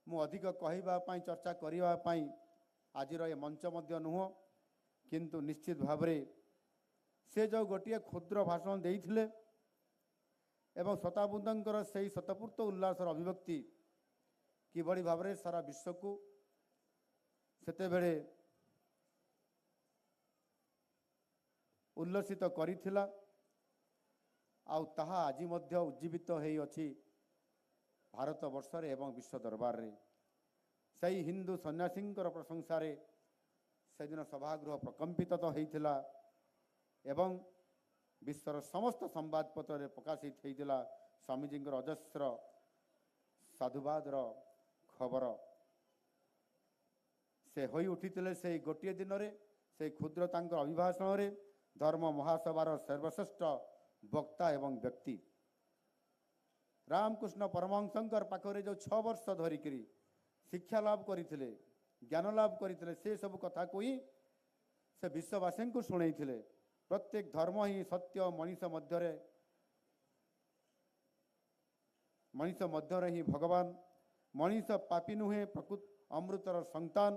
ମୁଁ ଅଧିକ କହିବା ପାଇଁ, ଚର୍ଚ୍ଚା କରିବା ପାଇଁ ଆଜିର ଏ ମଞ୍ଚ ମଧ୍ୟ ନୁହଁ। କିନ୍ତୁ ନିଶ୍ଚିତ ଭାବରେ ସେ ଯେଉଁ ଗୋଟିଏ କ୍ଷୁଦ୍ର ଭାଷଣ ଦେଇଥିଲେ ଏବଂ ଶତାବୁଦ୍ଧଙ୍କର ସେହି ସ୍ୱତଃପୂର୍ତ୍ତ ଉଲ୍ଲାସର ଅଭିବ୍ୟକ୍ତି କିଭଳି ଭାବରେ ସାରା ବିଶ୍ୱକୁ ସେତେବେଳେ ଉଲ୍ଲସିତ କରିଥିଲା, ଆଉ ତାହା ଆଜି ମଧ୍ୟ ଉଜ୍ଜୀବିତ ହୋଇଅଛି ଭାରତ ବର୍ଷରେ ଏବଂ ବିଶ୍ୱ ଦରବାରରେ। ସେହି ହିନ୍ଦୁ ସନ୍ନ୍ୟାସୀଙ୍କର ପ୍ରଶଂସାରେ ସେଦିନ ସଭାଗୃହ ପ୍ରକମ୍ପିତ ତ ହୋଇଥିଲା ଏବଂ ବିଶ୍ୱର ସମସ୍ତ ସମ୍ବାଦପତ୍ରରେ ପ୍ରକାଶିତ ହୋଇଥିଲା ସ୍ୱାମୀଜୀଙ୍କର ଅଜସ୍ର ସାଧୁବାଦର ଖବର। ସେ ହୋଇ ଉଠିଥିଲେ ସେହି ଗୋଟିଏ ଦିନରେ, ସେହି କ୍ଷୁଦ୍ର ତାଙ୍କର ଅଭିଭାଷଣରେ ଧର୍ମ ମହାସଭାର ସର୍ବଶ୍ରେଷ୍ଠ ବକ୍ତା ଏବଂ ବ୍ୟକ୍ତି। ରାମକୃଷ୍ଣ ପରମହଂସଙ୍କର ପାଖରେ ଯେଉଁ 6 ବର୍ଷ ଧରିକିରି ଶିକ୍ଷା ଲାଭ କରିଥିଲେ, ଜ୍ଞାନ ଲାଭ କରିଥିଲେ, ସେ ସବୁ କଥାକୁ ହିଁ ସେ ବିଶ୍ୱବାସୀଙ୍କୁ ଶୁଣେଇଥିଲେ। ପ୍ରତ୍ୟେକ ଧର୍ମ ହିଁ ସତ୍ୟ, ମଣିଷ ମଧ୍ୟରେ ହିଁ ଭଗବାନ। ମଣିଷ ପାପୀ ନୁହେଁ, ପ୍ରକୃତ ଅମୃତର ସନ୍ତାନ,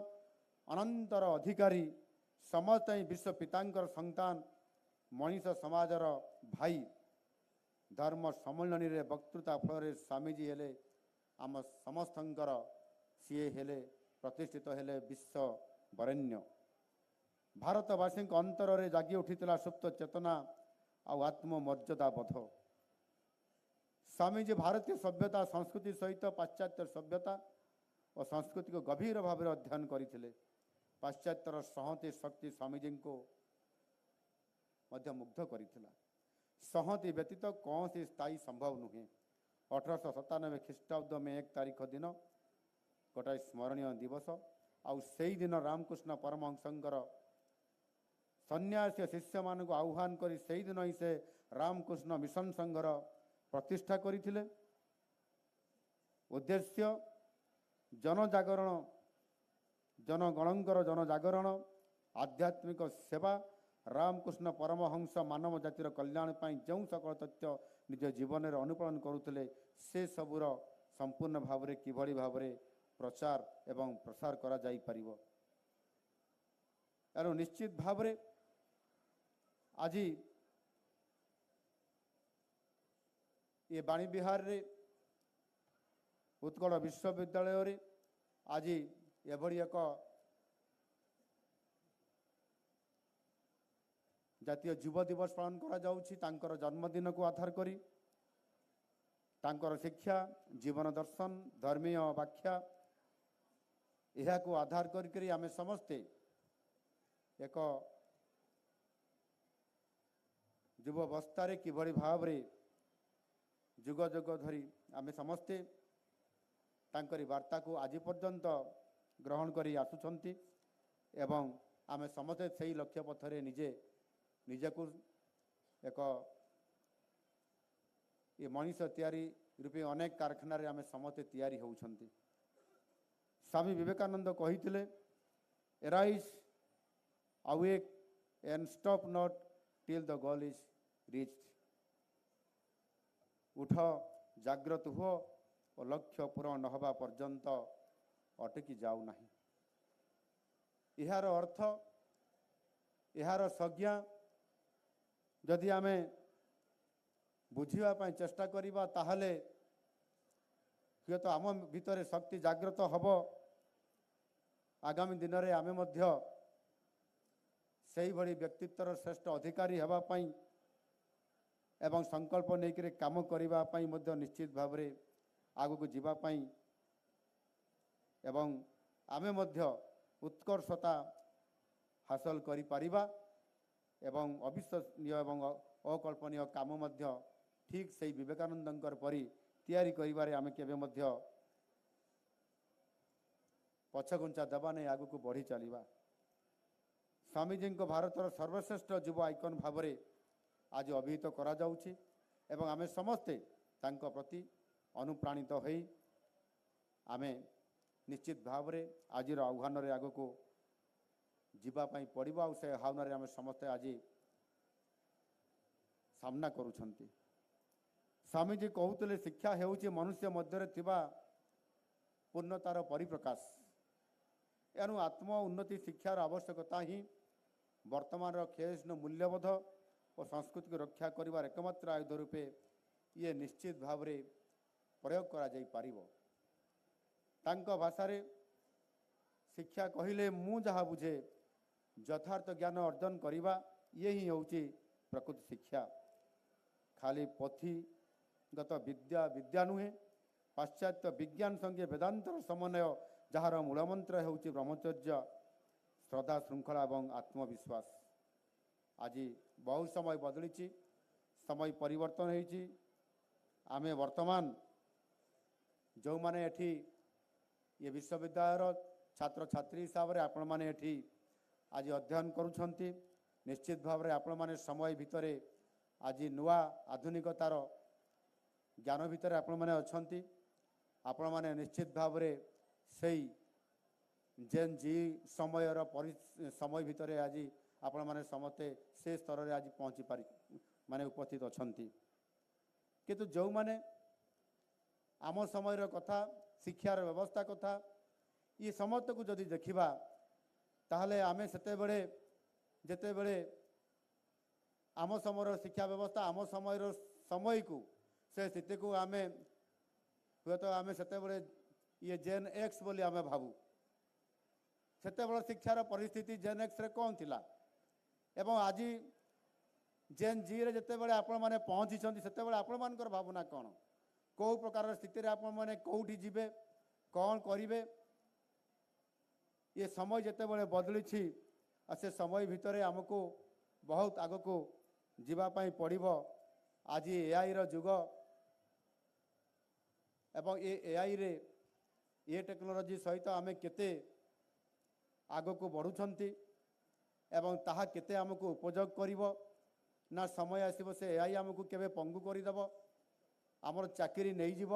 ଅନନ୍ତର ଅଧିକାରୀ, ସମସ୍ତେ ହିଁ ବିଶ୍ୱ ପିତାଙ୍କର ସନ୍ତାନ, ମଣିଷ ସମାଜର ଭାଇ। ଧର୍ମ ସମ୍ମିଳନୀରେ ବକ୍ତୃତା ଫଳରେ ସ୍ୱାମୀଜୀ ହେଲେ ଆମ ସମସ୍ତଙ୍କର, ସିଏ ହେଲେ ପ୍ରତିଷ୍ଠିତ ହେଲେ ବିଶ୍ୱ ବରେଣ୍ୟ। ଭାରତବାସୀ ଅନ୍ତରରେ ଜାଗି ଉଠିଥିଲା ସୁପ୍ତ ଚେତନା ଆଉ ଆତ୍ମମର୍ଯ୍ୟାଦା ବୋଧ। ସ୍ୱାମୀଜୀ ଭାରତୀୟ ସଭ୍ୟତା ସଂସ୍କୃତି ସହିତ ପାଶ୍ଚାତ୍ୟ ସଭ୍ୟତା ଓ ସଂସ୍କୃତିକୁ ଗଭୀର ଭାବରେ ଅଧ୍ୟୟନ କରିଥିଲେ। ପାଶ୍ଚାତ୍ୟର ସଂହତି ଶକ୍ତି ସ୍ୱାମୀଜୀଙ୍କୁ ମଧ୍ୟ ମୁଗ୍ଧ କରିଥିଲା। ସଂହତି ବ୍ୟତୀତ କୌଣସି ସ୍ଥାୟୀ ସମ୍ଭବ ନୁହେଁ। 1897 ଖ୍ରୀଷ୍ଟାବ୍ଦ ମେ 1 ତାରିଖ ଦିନ ଗୋଟାଏ ସ୍ମରଣୀୟ ଦିବସ। ଆଉ ସେହିଦିନ ରାମକୃଷ୍ଣ ପରମହଂସଙ୍କର ସନ୍ନ୍ୟାସୀ ଶିଷ୍ୟମାନଙ୍କୁ ଆହ୍ୱାନ କରି ସେହିଦିନ ହିଁ ସେ ରାମକୃଷ୍ଣ ମିଶନ ସଂଘର ପ୍ରତିଷ୍ଠା କରିଥିଲେ। ଉଦ୍ଦେଶ୍ୟ ଜନଜାଗରଣ, ଜନଗଣଙ୍କର ଜନଜାଗରଣ, ଆଧ୍ୟାତ୍ମିକ ସେବା। ରାମକୃଷ୍ଣ ପରମହଂସ ମାନବ ଜାତିର କଲ୍ୟାଣ ପାଇଁ ଯେଉଁ ସକଳ ତଥ୍ୟ ନିଜ ଜୀବନରେ ଅନୁପାଳନ କରୁଥିଲେ ସେ ସବୁର ସମ୍ପୂର୍ଣ୍ଣ ଭାବରେ କିଭଳି ଭାବରେ ପ୍ରଚାର ଏବଂ ପ୍ରସାର କରାଯାଇପାରିବ। ଏଣୁ ନିଶ୍ଚିତ ଭାବରେ ଆଜି ଏ ବାଣୀ ବିହାରରେ ଉତ୍କଳ ବିଶ୍ୱବିଦ୍ୟାଳୟରେ ଆଜି ଏଭଳି ଏକ ଜାତୀୟ ଯୁବ ଦିବସ ପାଳନ କରାଯାଉଛି। ତାଙ୍କର ଜନ୍ମଦିନକୁ ଆଧାର କରି ତାଙ୍କର ଶିକ୍ଷା, ଜୀବନ ଦର୍ଶନ, ଧର୍ମୀୟ ବ୍ୟାଖ୍ୟା ଏହାକୁ ଆଧାର କରିକରି ଆମେ ସମସ୍ତେ ଏକ ଯୁବାବସ୍ଥାରେ କିଭଳି ଭାବରେ ଯୁଗ ଯୁଗ ଧରି ଆମେ ସମସ୍ତେ ତାଙ୍କରି ବାର୍ତ୍ତାକୁ ଆଜି ପର୍ଯ୍ୟନ୍ତ ଗ୍ରହଣ କରି ଆସୁଛନ୍ତି ଏବଂ ଆମେ ସମସ୍ତେ ସେହି ଲକ୍ଷ୍ୟ ପଥରେ ନିଜକୁ ଏକ ଏ ମଣିଷ ତିଆରି ରୂପେ ଅନେକ କାରଖାନାରେ ଆମେ ସମସ୍ତେ ତିଆରି ହେଉଛନ୍ତି। ସ୍ୱାମୀ ବିବେକାନନ୍ଦ କହିଥିଲେ, ଏରାଇଜ୍, awake and stop not till the goal is reached। ଉଠ, ଜାଗ୍ରତ ହୁଅ ଓ ଲକ୍ଷ୍ୟ ପୂରଣ ନ ହେବା ପର୍ଯ୍ୟନ୍ତ ଅଟକି ଯାଉ ନାହିଁ। ଏହାର ଅର୍ଥ, ଏହାର ସଂଜ୍ଞା ଯଦି ଆମେ ବୁଝିବା ପାଇଁ ଚେଷ୍ଟା କରିବା ତାହେଲେ ହୁଏତ ଆମ ଭିତରେ ଶକ୍ତି ଜାଗ୍ରତ ହେବ। ଆଗାମୀ ଦିନରେ ଆମେ ମଧ୍ୟ ସେହିଭଳି ବ୍ୟକ୍ତିତ୍ୱର ଶ୍ରେଷ୍ଠ ଅଧିକାରୀ ହେବା ପାଇଁ ଏବଂ ସଂକଳ୍ପ ନେଇକରି କାମ କରିବା ପାଇଁ ମଧ୍ୟ ନିଶ୍ଚିତ ଭାବରେ ଆଗକୁ ଯିବା ପାଇଁ ଏବଂ ଆମେ ମଧ୍ୟ ଉତ୍କର୍ଷତା ହାସଲ କରିପାରିବା ଏବଂ ଅବିଶ୍ୱସନୀୟ ଏବଂ ଅକଳ୍ପନୀୟ କାମ ମଧ୍ୟ ଠିକ୍ ସେହି ବିବେକାନନ୍ଦଙ୍କର ପରି ତିଆରି କରିବାରେ ଆମେ କେବେ ମଧ୍ୟ ପଛଘୁଞ୍ଚା ଦେବା ନେଇ ଆଗକୁ ବଢ଼ି ଚାଲିବା। ସ୍ୱାମୀଜୀଙ୍କ ଭାରତର ସର୍ବଶ୍ରେଷ୍ଠ ଯୁବ ଆଇକନ୍ ଭାବରେ ଆଜି ଅଭିହିତ କରାଯାଉଛି ଏବଂ ଆମେ ସମସ୍ତେ ତାଙ୍କ ପ୍ରତି ଅନୁପ୍ରାଣିତ ହୋଇ ଆମେ ନିଶ୍ଚିତ ଭାବରେ ଆଜିର ଆହ୍ୱାନରେ ଆଗକୁ ଯିବା ପାଇଁ ପଡ଼ିବ। ଆଉ ସେ ଆହ୍ୱାନରେ ଆମେ ସମସ୍ତେ ଆଜି ସାମ୍ନା କରୁଛନ୍ତି। ସ୍ୱାମୀଜୀ କହୁଥିଲେ, ଶିକ୍ଷା ହେଉଛି ମନୁଷ୍ୟ ମଧ୍ୟରେ ଥିବା ପୂର୍ଣ୍ଣତାର ପରିପ୍ରକାଶ। ଏଣୁ ଆତ୍ମ ଉନ୍ନତି ଶିକ୍ଷାର ଆବଶ୍ୟକତା ହିଁ ବର୍ତ୍ତମାନର କ୍ଷୟିଷ୍ଣୁ ମୂଲ୍ୟବୋଧ ଓ ସଂସ୍କୃତିକୁ ରକ୍ଷା କରିବାର ଏକମାତ୍ର ଆୟୁଧ ରୂପେ ଇଏ ନିଶ୍ଚିତ ଭାବରେ ପ୍ରୟୋଗ କରାଯାଇପାରିବ। ତାଙ୍କ ଭାଷାରେ ଶିକ୍ଷା କହିଲେ, ମୁଁ ଯାହା ବୁଝେ ଯଥାର୍ଥ ଜ୍ଞାନ ଅର୍ଜନ କରିବା ଇଏ ହିଁ ହେଉଛି ପ୍ରକୃତ ଶିକ୍ଷା। ଖାଲି ପୋଥିଗତ ବିଦ୍ୟା ନୁହେଁ, ପାଶ୍ଚାତ୍ୟ ବିଜ୍ଞାନ ସଙ୍ଗେ ବେଦାନ୍ତର ସମନ୍ୱୟ, ଯାହାର ମୂଳମନ୍ତ୍ର ହେଉଛି ବ୍ରହ୍ମଚର୍ଯ୍ୟ, ଶ୍ରଦ୍ଧା, ଶୃଙ୍ଖଳା ଏବଂ ଆତ୍ମବିଶ୍ୱାସ। ଆଜି ବହୁ ସମୟ ବଦଳିଛି, ସମୟ ପରିବର୍ତ୍ତନ ହୋଇଛି। ଆମେ ବର୍ତ୍ତମାନ ଯେଉଁମାନେ ଏଠି ଏ ବିଶ୍ୱବିଦ୍ୟାଳୟର ଛାତ୍ରଛାତ୍ରୀ ହିସାବରେ ଆପଣମାନେ ଏଠି ଆଜି ଅଧ୍ୟୟନ କରୁଛନ୍ତି, ନିଶ୍ଚିତ ଭାବରେ ଆପଣମାନେ ସମୟ ଭିତରେ ଆଜି ନୂଆ ଆଧୁନିକତାର ଜ୍ଞାନ ଭିତରେ ଆପଣମାନେ ଅଛନ୍ତି। ଆପଣମାନେ ନିଶ୍ଚିତ ଭାବରେ ସେଇ ଜେନ୍ ଜି ସମୟର ସମୟ ଭିତରେ ଆଜି ଆପଣମାନେ ସମସ୍ତେ ସେ ସ୍ତରରେ ଆଜି ମାନେ ଉପସ୍ଥିତ ଅଛନ୍ତି। କିନ୍ତୁ ଯେଉଁମାନେ ଆମ ସମୟର କଥା, ଶିକ୍ଷାର ବ୍ୟବସ୍ଥା କଥା ଇଏ ସମସ୍ତକୁ ଯଦି ଦେଖିବା ତାହେଲେ ଆମେ ଯେତେବେଳେ ଆମ ସମୟର ଶିକ୍ଷା ବ୍ୟବସ୍ଥା, ଆମ ସମୟର ସମୟକୁ ସେ ସ୍ଥିତିକୁ ଆମେ ହୁଏତ ଆମେ ସେତେବେଳେ ଇଏ ଜେନ୍ ଏକ୍ସ ବୋଲି ଆମେ ଭାବୁ। ସେତେବେଳେ ଶିକ୍ଷାର ପରିସ୍ଥିତି ଜେନ୍ ଏକ୍ସରେ କ'ଣ ଥିଲା ଏବଂ ଆଜି ଜେନ୍ ଜିରେ ଯେତେବେଳେ ଆପଣମାନେ ପହଞ୍ଚିଛନ୍ତି ସେତେବେଳେ ଆପଣମାନଙ୍କର ଭାବନା କ'ଣ, କେଉଁ ପ୍ରକାରର ସ୍ଥିତିରେ ଆପଣମାନେ କେଉଁଠି ଯିବେ, କ'ଣ କରିବେ? ଏ ସମୟ ଯେତେବେଳେ ବଦଳିଛି ଆଉ ସେ ସମୟ ଭିତରେ ଆମକୁ ବହୁତ ଆଗକୁ ଯିବା ପାଇଁ ପଡ଼ିବ। ଆଜି ଏଆଇର ଯୁଗ ଏବଂ ଏଆଇରେ ଏ ଟେକ୍ନୋଲୋଜି ସହିତ ଆମେ କେତେ ଆଗକୁ ବଢ଼ୁଛନ୍ତି ଏବଂ ତାହା କେତେ ଆମକୁ ଉପଯୋଗ କରିବ ନା ସମୟ ଆସିବ ସେ ଏଆଇ ଆମକୁ କେବେ ପଙ୍ଗୁ କରିଦେବ, ଆମର ଚାକିରି ନେଇଯିବ,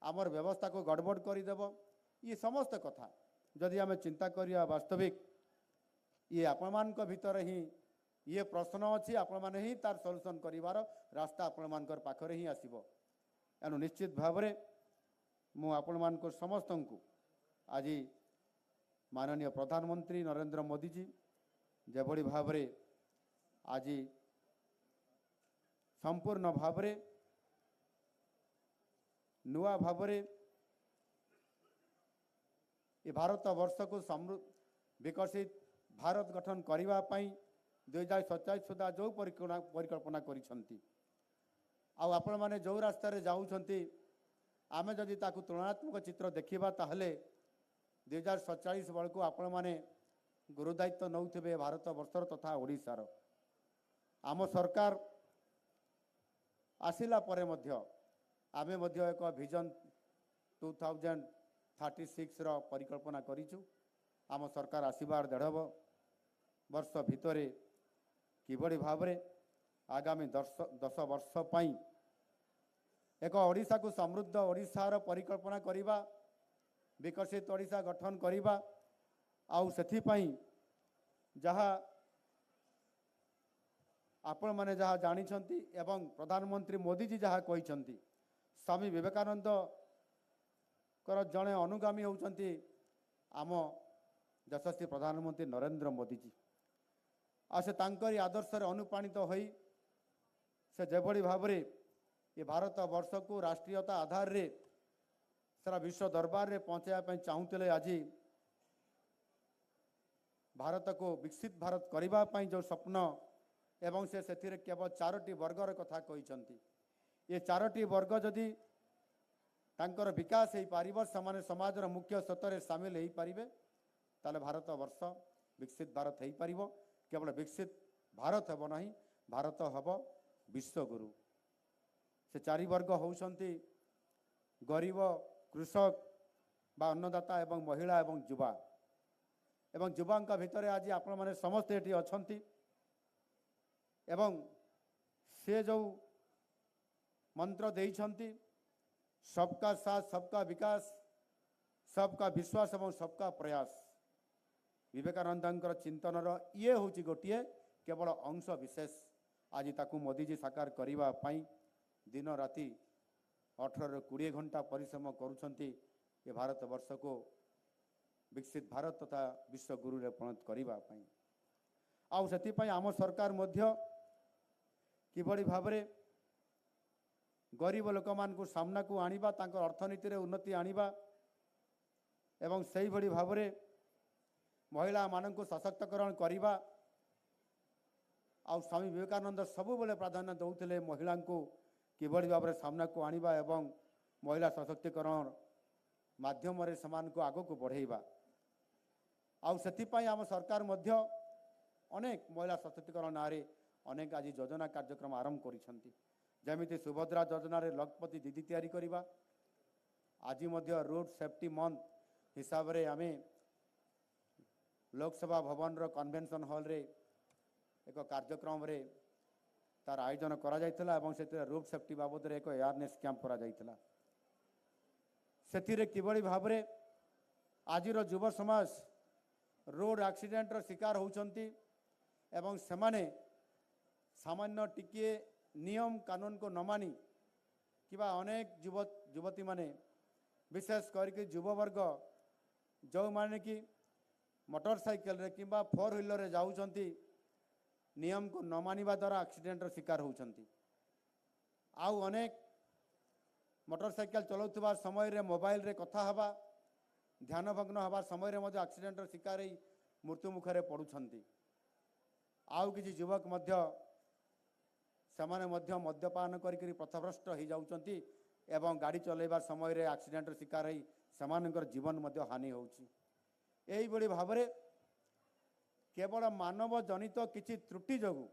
ଆମର ବ୍ୟବସ୍ଥାକୁ ଗଡ଼ବଡ଼ କରିଦେବ। ଇଏ ସମସ୍ତ କଥା ଯଦି ଆମେ ଚିନ୍ତା କରିବା ବାସ୍ତବିକ ଇଏ ଆପଣମାନଙ୍କ ଭିତରେ ହିଁ ଇଏ ପ୍ରଶ୍ନ ଅଛି, ଆପଣମାନେ ହିଁ ତାର ସଲ୍ୟୁସନ୍ କରିବାର ରାସ୍ତା ଆପଣମାନଙ୍କର ପାଖରେ ହିଁ ଆସିବ। ଏଣୁ ନିଶ୍ଚିତ ଭାବରେ ମୁଁ ଆପଣମାନଙ୍କୁ ସମସ୍ତଙ୍କୁ ଆଜି ମାନନୀୟ ପ୍ରଧାନମନ୍ତ୍ରୀ ନରେନ୍ଦ୍ର ମୋଦିଜୀ ଯେଭଳି ଭାବରେ ଆଜି ସମ୍ପୂର୍ଣ୍ଣ ଭାବରେ ନୂଆ ଭାବରେ ଏ ଭାରତ ବର୍ଷକୁ ବିକଶିତ ଭାରତ ଗଠନ କରିବା ପାଇଁ 2047 ସୁଦ୍ଧା ଯେଉଁ ପରିକଳ୍ପନା କରିଛନ୍ତି ଆଉ ଆପଣମାନେ ଯେଉଁ ରାସ୍ତାରେ ଯାଉଛନ୍ତି ଆମେ ଯଦି ତାକୁ ତୁଳନାତ୍ମକ ଚିତ୍ର ଦେଖିବା ତାହେଲେ 2047 ବେଳକୁ ଆପଣମାନେ ଗୁରୁଦାୟିତ୍ୱ ନେଉଥିବେ ଭାରତ ବର୍ଷର ତଥା ଓଡ଼ିଶାର। ଆମ ସରକାର ଆସିଲା ପରେ ମଧ୍ୟ ଆମେ ମଧ୍ୟ ଏକ ଭିଜନ 2036ର ପରିକଳ୍ପନା କରିଛୁ। ଆମ ସରକାର ଆସିବାର 1.5 ବର୍ଷ ଭିତରେ କିଭଳି ଭାବରେ ଆଗାମୀ 10 ବର୍ଷ ପାଇଁ ଏକ ଓଡ଼ିଶାକୁ ସମୃଦ୍ଧ ଓଡ଼ିଶାର ପରିକଳ୍ପନା କରିବା, ବିକଶିତ ଓଡ଼ିଶା ଗଠନ କରିବା ଆଉ ସେଥିପାଇଁ ଯାହା ଆପଣମାନେ ଯାହା ଜାଣିଛନ୍ତି ଏବଂ ପ୍ରଧାନମନ୍ତ୍ରୀ ମୋଦିଜୀ ଯାହା କହିଛନ୍ତି, ସ୍ୱାମୀ ବିବେକାନନ୍ଦଙ୍କର ଜଣେ ଅନୁଗାମୀ ହେଉଛନ୍ତି ଆମ ଯଶସ୍ୱୀ ପ୍ରଧାନମନ୍ତ୍ରୀ ନରେନ୍ଦ୍ର ମୋଦିଜୀ। ଆଉ ସେ ତାଙ୍କରି ଆଦର୍ଶରେ ଅନୁପ୍ରାଣିତ ହୋଇ ସେ ଯେଭଳି ଭାବରେ ଏ ଭାରତ ବର୍ଷକୁ ରାଷ୍ଟ୍ରୀୟତା ଆଧାରରେ ସାରା ବିଶ୍ୱ ଦରବାରରେ ପହଞ୍ଚାଇବା ପାଇଁ ଚାହୁଁଥିଲେ, ଆଜି ଭାରତକୁ ବିକଶିତ ଭାରତ କରିବା ପାଇଁ ଯେଉଁ ସ୍ୱପ୍ନ ଏବଂ ସେ ସେଥିରେ କେବଳ 4ଟି ବର୍ଗର କଥା କହିଛନ୍ତି। ଏ 4ଟି ବର୍ଗ ଯଦି ତାଙ୍କର ବିକାଶ ହେଇପାରିବ, ସେମାନେ ସମାଜର ମୁଖ୍ୟ ସ୍ରୋତରେ ସାମିଲ ହେଇପାରିବେ, ତାହେଲେ ଭାରତ ବର୍ଷ ବିକଶିତ ଭାରତ ହେଇପାରିବ। କେବଳ ବିକଶିତ ଭାରତ ହେବ ନାହିଁ, ଭାରତ ହେବ ବିଶ୍ୱଗୁରୁ। ସେ 4 ବର୍ଗ ହେଉଛନ୍ତି ଗରିବ, କୃଷକ ବା ଅନ୍ନଦାତା ଏବଂ ମହିଳା ଏବଂ ଯୁବା। ଏବଂ ଯୁବାଙ୍କ ଭିତରେ ଆଜି ଆପଣମାନେ ସମସ୍ତେ ଏଠି ଅଛନ୍ତି ଏବଂ ସେ ଯେଉଁ ମନ୍ତ୍ର ଦେଇଛନ୍ତି ସବକା ସାଥ ସବକା ବିକାଶ, ସବକା ବିଶ୍ୱାସ ଏବଂ ସବକା ପ୍ରୟାସ, ବିବେକାନନ୍ଦଙ୍କର ଚିନ୍ତନର ଇଏ ହେଉଛି ଗୋଟିଏ କେବଳ ଅଂଶ ବିଶେଷ। ଆଜି ତାକୁ ମୋଦିଜୀ ସାକାର କରିବା ପାଇଁ ଦିନ ରାତି 18ରୁ 20 ଘଣ୍ଟା ପରିଶ୍ରମ କରୁଛନ୍ତି ଏ ଭାରତ ବର୍ଷକୁ ବିକଶିତ ଭାରତ ତଥା ବିଶ୍ୱଗୁରୁରେ ପରିଣତ କରିବା ପାଇଁ। ଆଉ ସେଥିପାଇଁ ଆମ ସରକାର ମଧ୍ୟ କିଭଳି ଭାବରେ ଗରିବ ଲୋକମାନଙ୍କୁ ସାମ୍ନାକୁ ଆଣିବା, ତାଙ୍କର ଅର୍ଥନୀତିରେ ଉନ୍ନତି ଆଣିବା ଏବଂ ସେଇଭଳି ଭାବରେ ମହିଳାମାନଙ୍କୁ ସଶକ୍ତିକରଣ କରିବା। ଆଉ ସ୍ୱାମୀ ବିବେକାନନ୍ଦ ସବୁବେଳେ ପ୍ରାଧାନ୍ୟ ଦେଉଥିଲେ ମହିଳାଙ୍କୁ କିଭଳି ଭାବରେ ସାମ୍ନାକୁ ଆଣିବା ଏବଂ ମହିଳା ସଶକ୍ତିକରଣ ମାଧ୍ୟମରେ ସେମାନଙ୍କୁ ଆଗକୁ ବଢ଼େଇବା। ଆଉ ସେଥିପାଇଁ ଆମ ସରକାର ମଧ୍ୟ ଅନେକ ମହିଳା ସଶକ୍ତିକରଣ ନାଁରେ ଅନେକ ଆଜି ଯୋଜନା କାର୍ଯ୍ୟକ୍ରମ ଆରମ୍ଭ କରିଛନ୍ତି। ଯେମିତି ସୁଭଦ୍ରା ଯୋଜନାରେ ଲକ୍ଷପତି ଦିଦି ତିଆରି କରିବା, ଆଜି ମଧ୍ୟ ରୋଡ୍ ସେଫ୍ଟି ମନ୍ଥ ହିସାବରେ ଆମେ ଲୋକସଭା ଭବନର କନଭେନସନ୍ ହଲ୍ରେ ଏକ କାର୍ଯ୍ୟକ୍ରମରେ ତାର ଆୟୋଜନ କରାଯାଇଥିଲା ଏବଂ ସେଥିରେ ରୋଡ୍ ସେଫ୍ଟି ବାବଦରେ ଏକ ଆୱାରନେସ୍ କ୍ୟାମ୍ପ କରାଯାଇଥିଲା। ସେଥିରେ କିଭଳି ଭାବରେ ଆଜିର ଯୁବ ସମାଜ ରୋଡ୍ ଆକ୍ସିଡେଣ୍ଟର ଶିକାର ହେଉଛନ୍ତି ଏବଂ ସେମାନେ ସାମାନ୍ୟ ଟିକିଏ ନିୟମ କାନୁନକୁ ନ ମାନି କିମ୍ବା ଅନେକ ଯୁବତୀମାନେ ବିଶେଷ କରିକି ଯୁବବର୍ଗ ଯେଉଁମାନେ କି ମୋଟର ସାଇକେଲରେ କିମ୍ବା 4 ହ୍ୱିଲରରେ ଯାଉଛନ୍ତି, ନିୟମକୁ ନ ମାନିବା ଦ୍ୱାରା ଆକ୍ସିଡେଣ୍ଟର ଶିକାର ହେଉଛନ୍ତି। ଆଉ ଅନେକ ମୋଟର ସାଇକେଲ ଚଲାଉଥିବା ସମୟରେ ମୋବାଇଲରେ କଥା ହେବା ଧ୍ୟାନଭଗ୍ନ ହେବା ସମୟରେ ମଧ୍ୟ ଆକ୍ସିଡେଣ୍ଟର ଶିକାର ହୋଇ ମୃତ୍ୟୁ ମୁଖରେ ପଡ଼ୁଛନ୍ତି। ଆଉ କିଛି ଯୁବକ ମଧ୍ୟ ସେମାନେ ମଧ୍ୟ ମଦ୍ୟପାନ କରିକି ପଥଭ୍ରଷ୍ଟ ହୋଇଯାଉଛନ୍ତି ଏବଂ ଗାଡ଼ି ଚଲାଇବା ସମୟରେ ଆକ୍ସିଡେଣ୍ଟର ଶିକାର ହୋଇ ସେମାନଙ୍କର ଜୀବନ ମଧ୍ୟ ହାନି ହେଉଛି। ଏହିଭଳି ଭାବରେ କେବଳ ମାନବ ଜନିତ କିଛି ତ୍ରୁଟି ଯୋଗୁଁ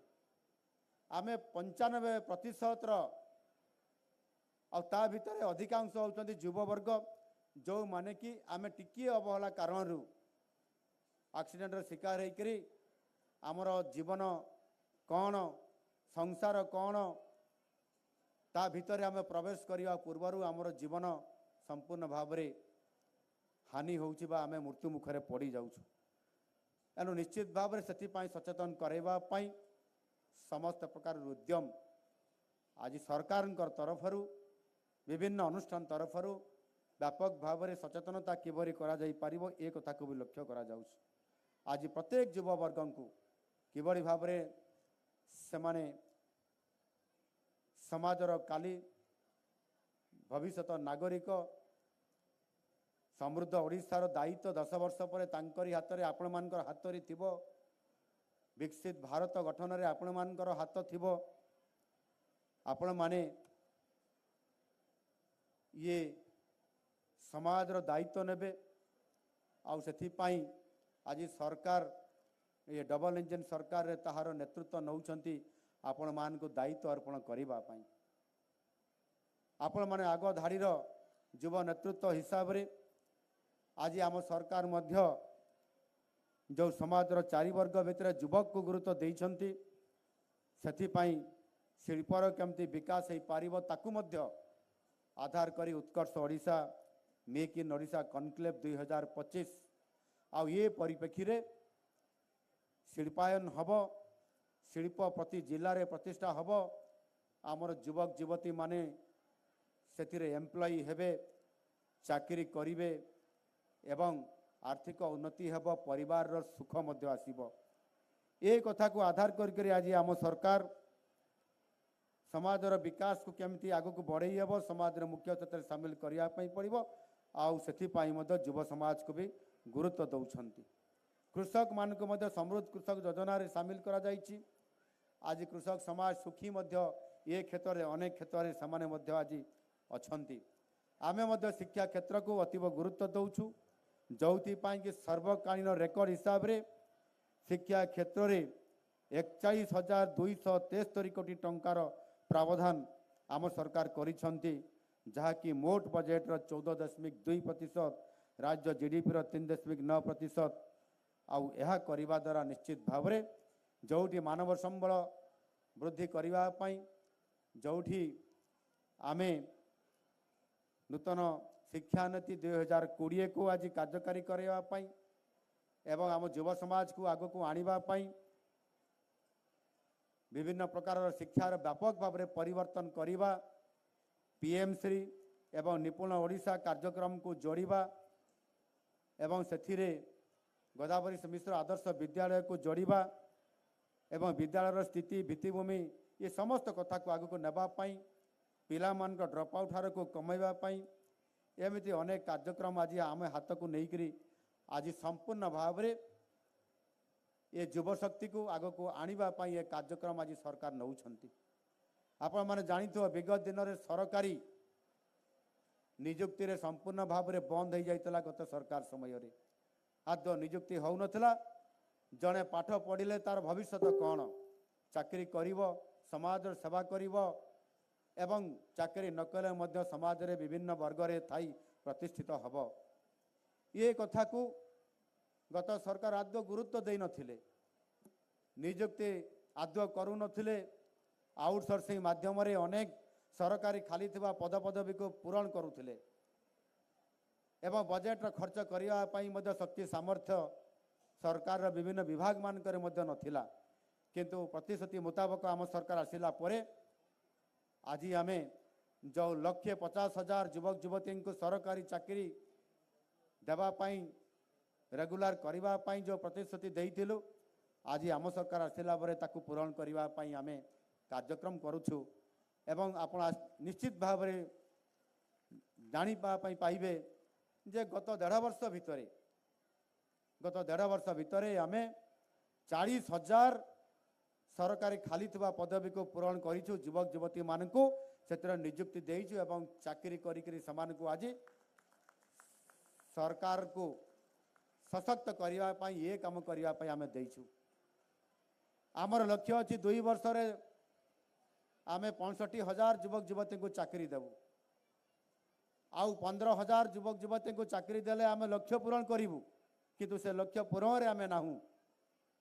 ଆମେ 95%ର ଆଉ ତା ଭିତରେ ଅଧିକାଂଶ ହେଉଛନ୍ତି ଯୁବବର୍ଗ, ଯେଉଁମାନେ କି ଆମେ ଟିକିଏ ଅବହେଳା କାରଣରୁ ଆକ୍ସିଡେଣ୍ଟର ଶିକାର ହେଇକରି ଆମର ଜୀବନ କ'ଣ, ସଂସାର କ'ଣ, ତା ଭିତରେ ଆମେ ପ୍ରବେଶ କରିବା ପୂର୍ବରୁ ଆମର ଜୀବନ ସମ୍ପୂର୍ଣ୍ଣ ଭାବରେ ହାନି ହେଉଛି ବା ଆମେ ମୃତ୍ୟୁ ମୁଖରେ ପଡ଼ିଯାଉଛୁ। ଏଣୁ ନିଶ୍ଚିତ ଭାବରେ ସେଥିପାଇଁ ସଚେତନ କରାଇବା ପାଇଁ ସମସ୍ତ ପ୍ରକାର ଉଦ୍ୟମ ଆଜି ସରକାରଙ୍କ ତରଫରୁ ବିଭିନ୍ନ ଅନୁଷ୍ଠାନ ତରଫରୁ ବ୍ୟାପକ ଭାବରେ ସଚେତନତା କିପରି କରାଯାଇପାରିବ ଏ କଥାକୁ ବି ଲକ୍ଷ୍ୟ କରାଯାଉଛି। ଆଜି ପ୍ରତ୍ୟେକ ଯୁବବର୍ଗଙ୍କୁ କିଭଳି ଭାବରେ ସେମାନେ ସମାଜର କାଲି ଭବିଷ୍ୟତ ନାଗରିକ, ସମୃଦ୍ଧ ଓଡ଼ିଶାର ଦାୟିତ୍ୱ 10 ବର୍ଷ ପରେ ତାଙ୍କରି ହାତରେ, ଆପଣମାନଙ୍କର ହାତରେ ଥିବ। ବିକଶିତ ଭାରତ ଗଠନରେ ଆପଣମାନଙ୍କର ହାତ ଥିବ। ଆପଣମାନେ ଇଏ ସମାଜର ଦାୟିତ୍ୱ ନେବେ। ଆଉ ସେଥିପାଇଁ ଆଜି ସରକାର ये डबल इंजन सरकार रे ताहार नेतृत्व नौचंती आपण मान को दायित्व अर्पण करिबा पई। आपण माने आगो धाड़ीर युव नेतृत्व हिसाब रे आज आम सरकार मध्य जो समाजर चारि वर्ग भितर युवक को गुरुत्व देइछंती, सेथिपाई शिल्पर केमती विकास हो पारिबो ताकू मध्य आधार करी Utkarsh Odisha make in Odisha conclave 2025 आ ये परिप्रेक्षी रे शिल्पायन हब, शिल्प प्रति जिले में प्रतिष्ठा हब, आमर युवक युवती माने सेतिरे एम्प्लॉई हेबे, चाकरी करिवे एवं आर्थिक उन्नति हेब, परिवार रो सुख मध्य आसीबो। ए कथा को आधार करके आज आम सरकार समाजर विकास को केमती आगु को बढ़ई हेब, समाज मुख्य क्षेत्र में सामिल करिया पई पड़िबो। आउ सेथिपाई मध्य युव समाज को भी गुरुत्व दौछंती। कृषक मान को मध्य समृद्ध कृषक योजना रे सामिल करा जाइछि। आज कृषक समाज सुखी मध्य ये क्षेत्र में अनेक क्षेत्र में समाने मध्य आज अछंती। आमे मध्य शिक्षा क्षेत्र को अतीव गुरुत्व दौछु, जोथि पाई कि सर्वकालीन रेकर्ड हिसाब रे शिक्षा क्षेत्र में 41,273 कोटी टंकार प्रावधान आम सरकार करिछंती, जहाँकि मोट बजेट रो 14.2%, राज्य जीडीपी रो 3.9%। आउ यह करिबा द्वारा निश्चित भावरे जोठी मानव संबल वृद्धि करिबा पई, जोठी आमे नूतन शिक्षा नीति 2020 को आज कार्यकारी करबा पई एवं आम युव समाज को आगो को आनिबा पई विभिन्न प्रकार शिक्षार व्यापक भाव में परिवर्तन करिबा, पीएम श्री एवं निपुण ओडिशा कार्यक्रम को जोड़िबा एवं सेथिरे गोदावरी मिश्र आदर्श विद्यालय को जोड़िबा एवं विद्यालय स्थिति भित्तिभूमि ये समस्त कथा को आगु को नेबा पई, पिला मान को ड्रॉप आउट हार को कमाइबा पई एमिति अनेक कार्यक्रम आज आम हाथ को लेकर आज संपूर्ण भाव में ये युव शक्ति को आग को आनिबा पई ये कार्यक्रम आज सरकार नौछंती। आपण माने जानिथो विगत दिन में सरकारी नियुक्ति रे संपूर्ण भाव में बंद हो जाइतला गत सरकार समय रे। आदौ नियुक्ति हो नथिला, जड़े पाठ पढ़िले तार भविष्य कौन, चाकरी करिवो, समाज सेवा करिवो एवं चाकरी नकले मध्य समाज रे विभिन्न वर्ग रे थाई प्रतिष्ठित हब। ये कथा को गत सरकार आदौ गुरुत्व दे नथिले, नियुक्ति आदौ करू नथिले, आउटसोर्सिंग माध्यम रे अनेक सरकारी खाली थिबा पद पदवी को पूरण करुथिले एवं बजेट खर्च करने शक्ति सामर्थ्य सरकार विभिन्न विभाग मानकर नथिला, किंतु प्रतिश्रुति मुताबक आम सरकार आसिला परे आज आम जो 1,50,000 युवक युवती को सरकारी चाकरी देवाई रेगुलर करने जो प्रतिश्रुति देइथिलु, आज आम सरकार आसिला परे ताकू पूरण करने आम कार्यक्रम करुछु। एवं आपण निश्चित भाव में जानी पाइबे जे गत 1.5 वर्ष भितर आमे 40,000 सरकारी खाली थिबा पदवी को पूरण करिछु। युवक युवती मानकु सेतिर नियुक्ति देइछु एवं चाकरी करी समान को आज सरकार को सशक्त करने ये काम करने आम देइछु। आमर लक्ष्य अच्छी 2 वर्ष आम 65,000 युवक युवती को चाकरी देवु। आउ 15,000 युवक युवती को चाकरी देले आम लक्ष्य पूरण करूँ, किंतु से लक्ष्य पूरण में आम नाहू।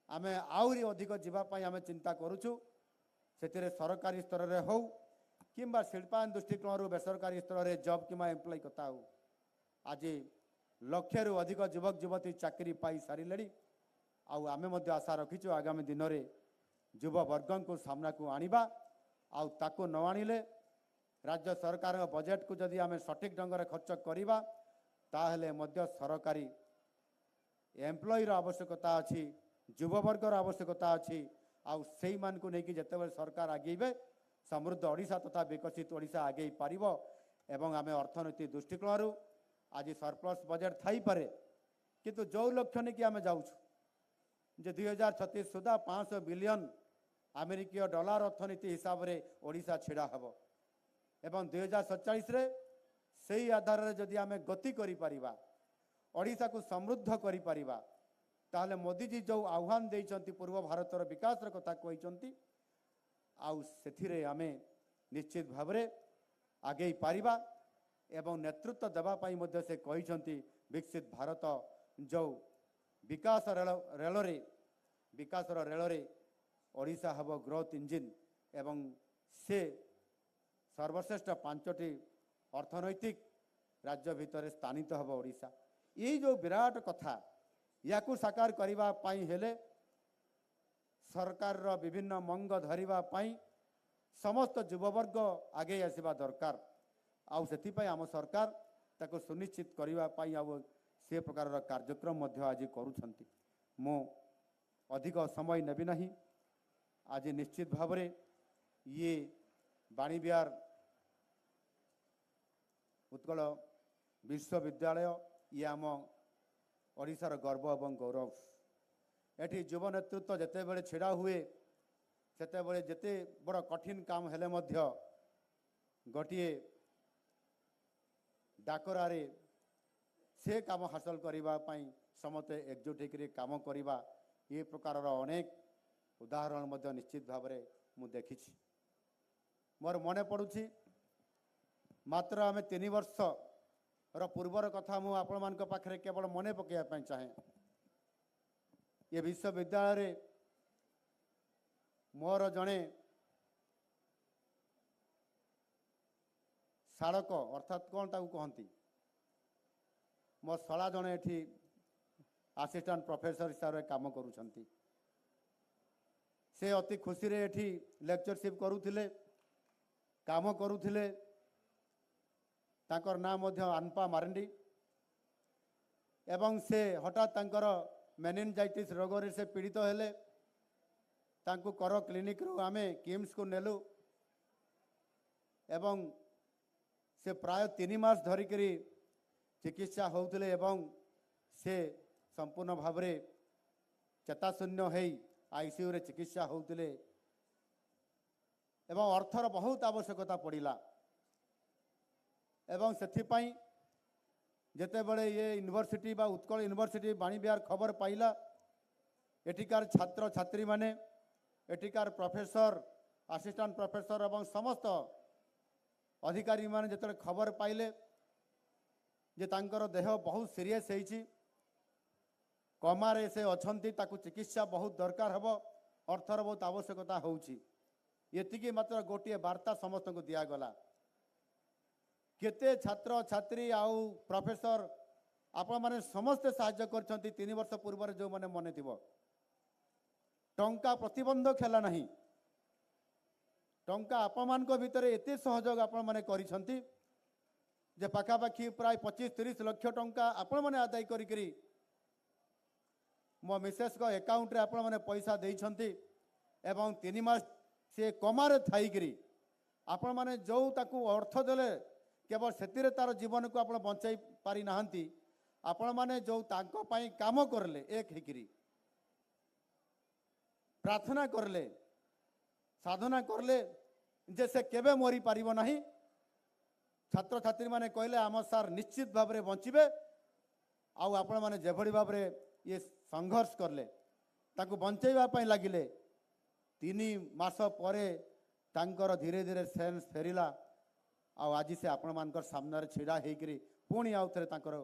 आम आहरी अधिक जीवाई आम चिंता करुचु। से सरकारी स्तर में हो कि शिल्पायन दृष्टिकोण बेसरकारी स्तर में जॉब कि एम्प्लॉय कथा हो, आज लक्षे रु अधिक युवक युवती चाकरी पाई सारे। आमे आशा रखीचु आगामी दिन में युववर्ग को सामना को आनिबा। ताको न आनिले राज्य सरकार बजेट को जदि आमे सठिक ढंग से खर्च करिबा ताहले मध्य सरकारी एम्प्लॉयर आवश्यकता अच्छी, युववर्गर आवश्यकता अच्छी। आई मान को लेकिन जिते सरकार आगेबे समृद्ध ओडिशा तथा विकसित ओडिशा आगे पारिबो। एवं आमे अर्थनीति दृष्टिकोण आज सरप्लस बजेट थाई पारे, किंतु जो लक्ष्य नहीं कि आमे जाउछु जे 2036 सुधा 500 बिलियन अमेरिकीय डॉलर अर्थनीति हिसाब से ओडिशा छिड़ा हबो। एवं 2047 रे सही आधार रे जदि आमे गति करि परिबा, ओडिशा को समृद्ध करि परिबा, ताहले मोदी जी जो आह्वान देइचंती पूर्व भारतर विकास कथा कहते आउ आमे निश्चित भाव में आगे पारिबा। एवं नेतृत्व देवाई मध्य से कहते विकसित भारत जो विकास रेल रे ओडिशा हब ग्रोथ इंजिन एवं से सर्वश्रेष्ठ 5टी अर्थनैतिक राज्य भितर स्थानित हब ओडिशा। ये जो विराट कथा या साकार करने हेले सरकार विभिन्न मंग धरने समस्त युववर्ग आगे आसवा दरकार। आउ से आम सरकार ताको सुनिश्चित करने से प्रकार कार्यक्रम आज करुछंती। मो अधिक समय नेबी नहीं। आज निश्चित भाव में ये बाणीविहार उत्कल विश्वविद्यालय ये आम ओडिशार गर्व एवं गौरव। एटी युव नेतृत्व जिते बड़े छिड़ा हुए सेते बड़े जिते बड़ कठिन काम हेले मध्य गोटे डाकरारे से काम हासिल करने समस्ते एकजुट होकर काम करवा ये प्रकार अनेक उदाहरण मध्य निश्चित भाव में मु देखी। मोर मने पड़ुछि मात्र आम 3 वर्ष पूर्वर कथा मु आपण मान पाखरे केवल मने पकड़ चाहे। ये विश्वविद्यालय मोर जड़े शाड़क अर्थात कौन ताकू कहती मो शला जड़े एठी असिस्टेंट प्रोफेसर हिसाब से काम करुछंती। से अति खुशी रे एठी लेक्चरशिप करुथिले काम करुथिले। तांकर नाम मध्य अनपा मारंडी एवं से हठात तांकर मेनिनजाइटिस रोग रे से पीड़ित हेले। तांकु कर क्लिनिक रू आमे किम्स को नेलु एवं से प्राय 3 मास धरिकरी चिकित्सा होउथिले एवं से संपूर्ण भाव में चेताशून्य है आईसीयू रे चिकित्सा होउथिले एवं अर्थर बहुत आवश्यकता पड़िला। एवं सेथिपाई जेते बड़े ये यूनिवर्सिटी बा उत्कल यूनिवर्सिटी बाणीविहार खबर पाइला एटिकार छात्र छात्री माने एटिकार प्रोफेसर असिस्टेंट प्रोफेसर एवं समस्त अधिकारी माने जेते खबर पाइले जे तांकर देह बहुत सीरियस होइछि, कमारे से अछंती, ताकू चिकित्सा बहुत दरकार हबो, अर्थर बहुत आवश्यकता होउछि। एतिकी मात्र गोटे वार्ता समस्त को दिया गला। केते छात्र छात्री आउ प्रोफेसर आपण माने समस्त सहाय्य करछंती। 3 वर्ष पूर्व जो माने मने थिबो टंका प्रतिबंधक खेला नहीं। टंका आपण मान को भीतर एते सहयोग आपण माने करिसंती जे पाखापाखि प्राय 25-30 लाख टंका आपण माने आदाय करी मो मिसेस को अकाउंट रे आपण माने पैसा देइछंती एवं 3 मास से कमारे थाई करी आपण माने जो ताकू अर्थ देले केवल से तार जीवन को आप बचाई पारि नाहंती आपण माने जो तांको पाई काम करले एक हेकरी प्रार्थना करले साधना करले जे से केबे मरी पारिबो नाही छात्र छात्री माने कहले आम सार निश्चित भाव में बंचिबे आउ आपण माने जेभली भाव में ये संघर्ष करले ताकू बंचेबा पई लागिले 3 मास परे तांकर धीरे धीरे सेन्स फेरिला आउ आज से आपण मानकर सामने छिड़ा हेकरी पुणी आउ थरे तांकर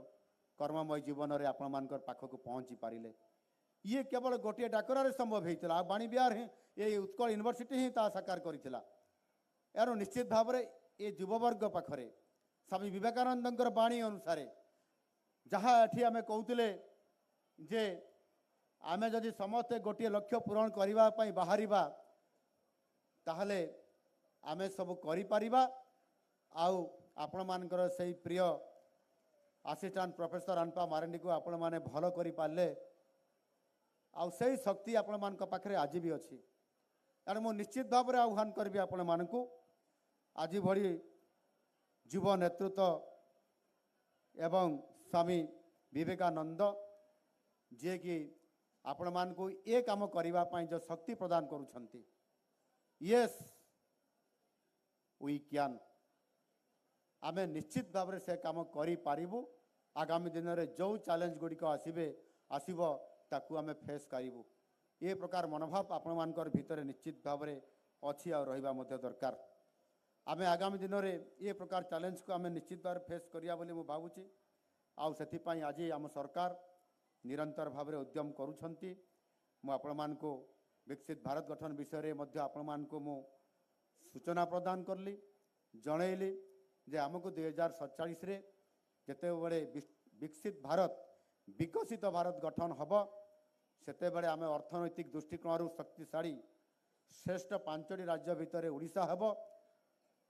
कर्ममय जीवन में आपण मानकर पाखक पहुँची पारिले ये केवल गोटे डाकरारे संभव होता बाणी विहार ही ये उत्कल यूनिवर्सिटी ही ता साकार करिथिला यार निश्चित भाव में ये युववर्ग पाखरे स्वामी विवेकानंद बाणी अनुसार जहाँ एठी आमे कहूतिले जे आमे जदि समस्ते गोटे लक्ष्य पूरण करिबा पई बाहरिबा ताहले आमे सब करि परिबा आउ आपण मानकर सही प्रिय असिस्टेंट प्रोफेसर अनपा मारंडी को आपण माने भलो करि पाले आउ सही शक्ति आपण मान पाखरे आज भी अच्छी तेणु मु निश्चित भाव में आह्वान करी आपण मानकू आज भली युव नेतृत्व एवं स्वामी विवेकानंद जे कि आपण मानकू ये काम करबा पई जो शक्ति प्रदान करूछंती यस वी कैन आमे निश्चित भाव में से काम करि पारिबु आगामी दिन में जो चैलेंज गुड़िक आसब ताकू आमे फेस करूँ ये प्रकार मनोभाव आपण मानकर भितर निश्चित भाव में अच्छी आ रहिबा मध्य दरकार आमे आगामी दिन में ये प्रकार चैलेंज को आमे निश्चित भाव फेस करिया बोली मु भावुची आउ सेति पई आज आम सरकार निरंतर भाव में उद्यम करूछंती मु आपण मानको विकसित भारत गठन विषय रे मध्य आपण मानको मु सूचना प्रदान करली जनइली जे आमको 2047 रे जेते बड़े विकसित भारत विकसित भारत गठन हम सेते बड़े आमे अर्थनैतिक दृष्टिकोण शक्तिशाली श्रेष्ठ 5टी राज्य भितर ओडिशा हम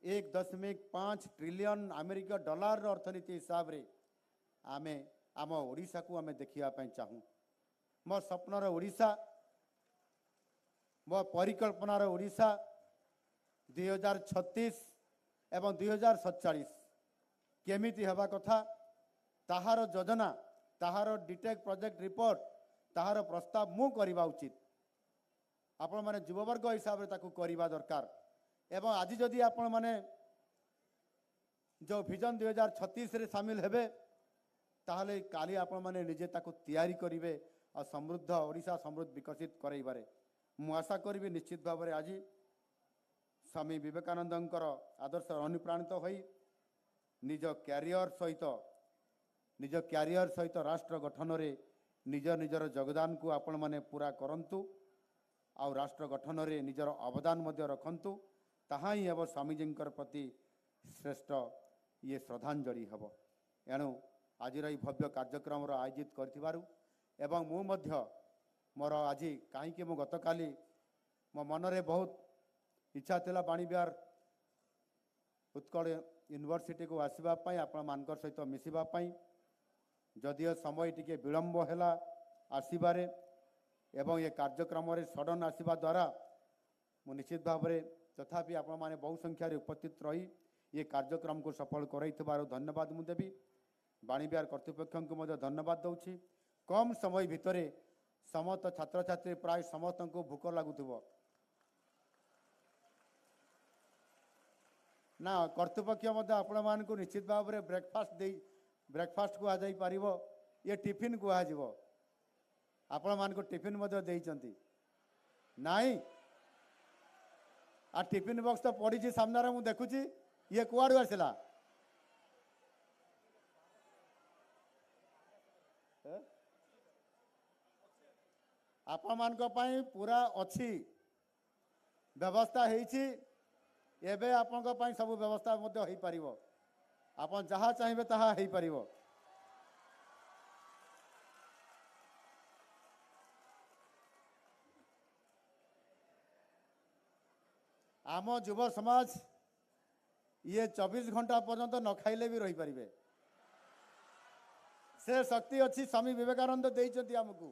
1.5 ट्रिलियन अमेरिका डॉलर अर्थनीति हिसाब रे आमे आम ओडिशा को आमे देखिया पई चाहूँ मो स्वप्नर ओडिशा मो परिकल्पनार ओडिशा 2036 एवं 2047 केमिति हेबा कथा ताहार योजना ताहार डिटेल प्रोजेक्ट रिपोर्ट ताहार प्रस्ताव मु करबा उचित आपण माने युववर्ग हिसाब रे ताकू करबा दरकार एवं आज जदि आपण माने जो विजन 2036 रे शामिल हेबे ताहले काली आपण माने निजे ताकू तैयारी करिवे और समृद्ध ओडिशा समृद्ध विकसित करैबारे मु आशा करबी निश्चित भाव में आज स्वामी विवेकानंदंकर आदर्श अनुप्राणित होई निज क्यारियर सहित राष्ट्र गठन रे निज निजर योगदान को आपण माने पूरा करंतु आउ राष्ट्र गठन रे निजर अवदान मध्य रखंतु ताहा ही अब स्वामीजींकर प्रति श्रेष्ठ ये श्रद्धांजलि हब एणु आज भव्य कार्यक्रम आयोजित करथिबारु एवं मु मध्य मोर आज कहीं मु गतकाली मो मनरे बहुत इच्छा थिला बाणी विहार उत्कल यूनिवर्सिटी को आसवाई आपण मानकर सहित मिसवाई जदिओ समय टिके विलंब है आसबारे एवं ये कार्यक्रम सडन आसवा द्वारा मु निश्चित भाव में तथापि आपण माने बहु संख्यार उपस्थित रही ये कार्यक्रम को सफल कराइथिबारु धन्यवाद मु देवी बाणी विहार कर्तृपक्ष को मध्य धन्यवाद दउछि कम समय भितरे समस्त छात्र छात्री प्राय समस्त को भूख लगुथिबो ना कर्तृपक्ष मध्य आपण मान को निश्चित भाव में ब्रेकफास्ट को आजाई पारिबो ये टिफिन को आजिबो आपण मान को टिफिन मध्य देइचंती नाई आ टिफिन बॉक्स तो पड़ी सामने रे मु देखुची ये कुआडू आसिला आपण मान को पई पूरा अच्छी व्यवस्था हेइची एबे आपण को पई सब व्यवस्था मध्य होई परिबो आपण जहाँ चाहिए तहाँ होई परिबो आम युव समाज ये 24 घंटा पर्यंत न खाइले भी रही पारिबे से शक्ति अच्छी स्वामी विवेकानंद देइचंती हमकू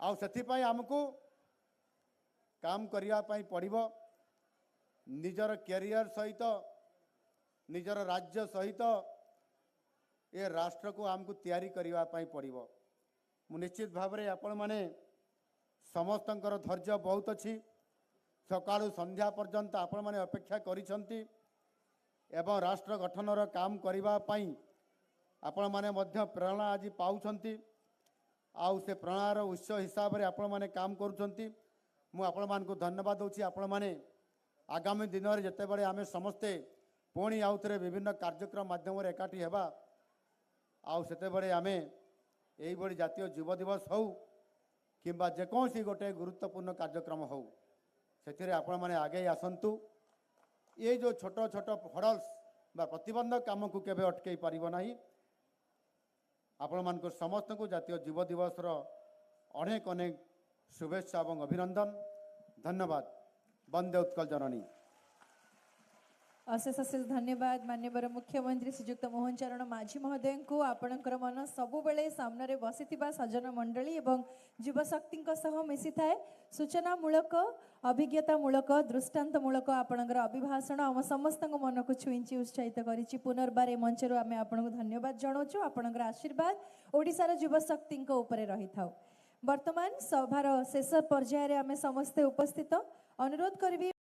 आउ सेथिपाई हमकू काम करिया पाई पड़िबो निजर कैरियर सहित निजर राज्य सहित ए राष्ट्र को आमको तैयारी करने पड़ो। मु निश्चित भाव में आपण मैंने समस्तंकर धैर्य बहुत अच्छी सकाळु संध्या पर्यंत आपण मैंने अपेक्षा करिसंती एवं राष्ट्र गठनर काम करबा पई आपण मैंने मध्य प्रेरणा आज पाउछंती आउ से प्रेरणार उत्स हिसाब से आपण मैंने काम करुछंती। मु आपण मान को धन्यवाद दूची। आपण मैंने आगामी दिन में जिते बड़े आमे समस्ते पुणी आउ थे विभिन्न कार्यक्रम माध्यम एकाठी हेबा आउ सेते बड़े आमे एई बड़ी जातीय युव दिवस हो किंबा जेकोसी गोटे गुरुत्वपूर्ण कार्यक्रम हो से आपण मैंने आगे आसंतु। ये जो छोट छोट हडल्स बा प्रतिबंधक काम को केबे अटकई पारिबो नाही। आपण मान को समस्त को जातीय युव दिवस अनेक अनेक शुभेच्छा और अभिनंदन। धन्यवाद। वंदे उत्कल जननी। अशेष अशेष धन्यवाद माननीय मुख्यमंत्री श्रीजुक्त मोहन चरण माझी महोदय को आपणकर मन सबुबले सामने बसीथिबा सज्जन मंडली एवं युवशक्ति मिसी थाए। सूचनामूलक अभिज्ञतामूलक दृष्टांतमूलक आपणकर अभिभाषण आम समस्त मन को छुईंची उत्साहित करिछि। पुनर्बार ए मंचर आमे आपनको धन्यवाद जणाउछु। आपणकर आशीर्वाद ओडिसार युवशक्ति उपरे रही थाउ। वर्तमान सभार शेष पर्यायर आमे समस्ते उपस्थित अनुरोध करिबी।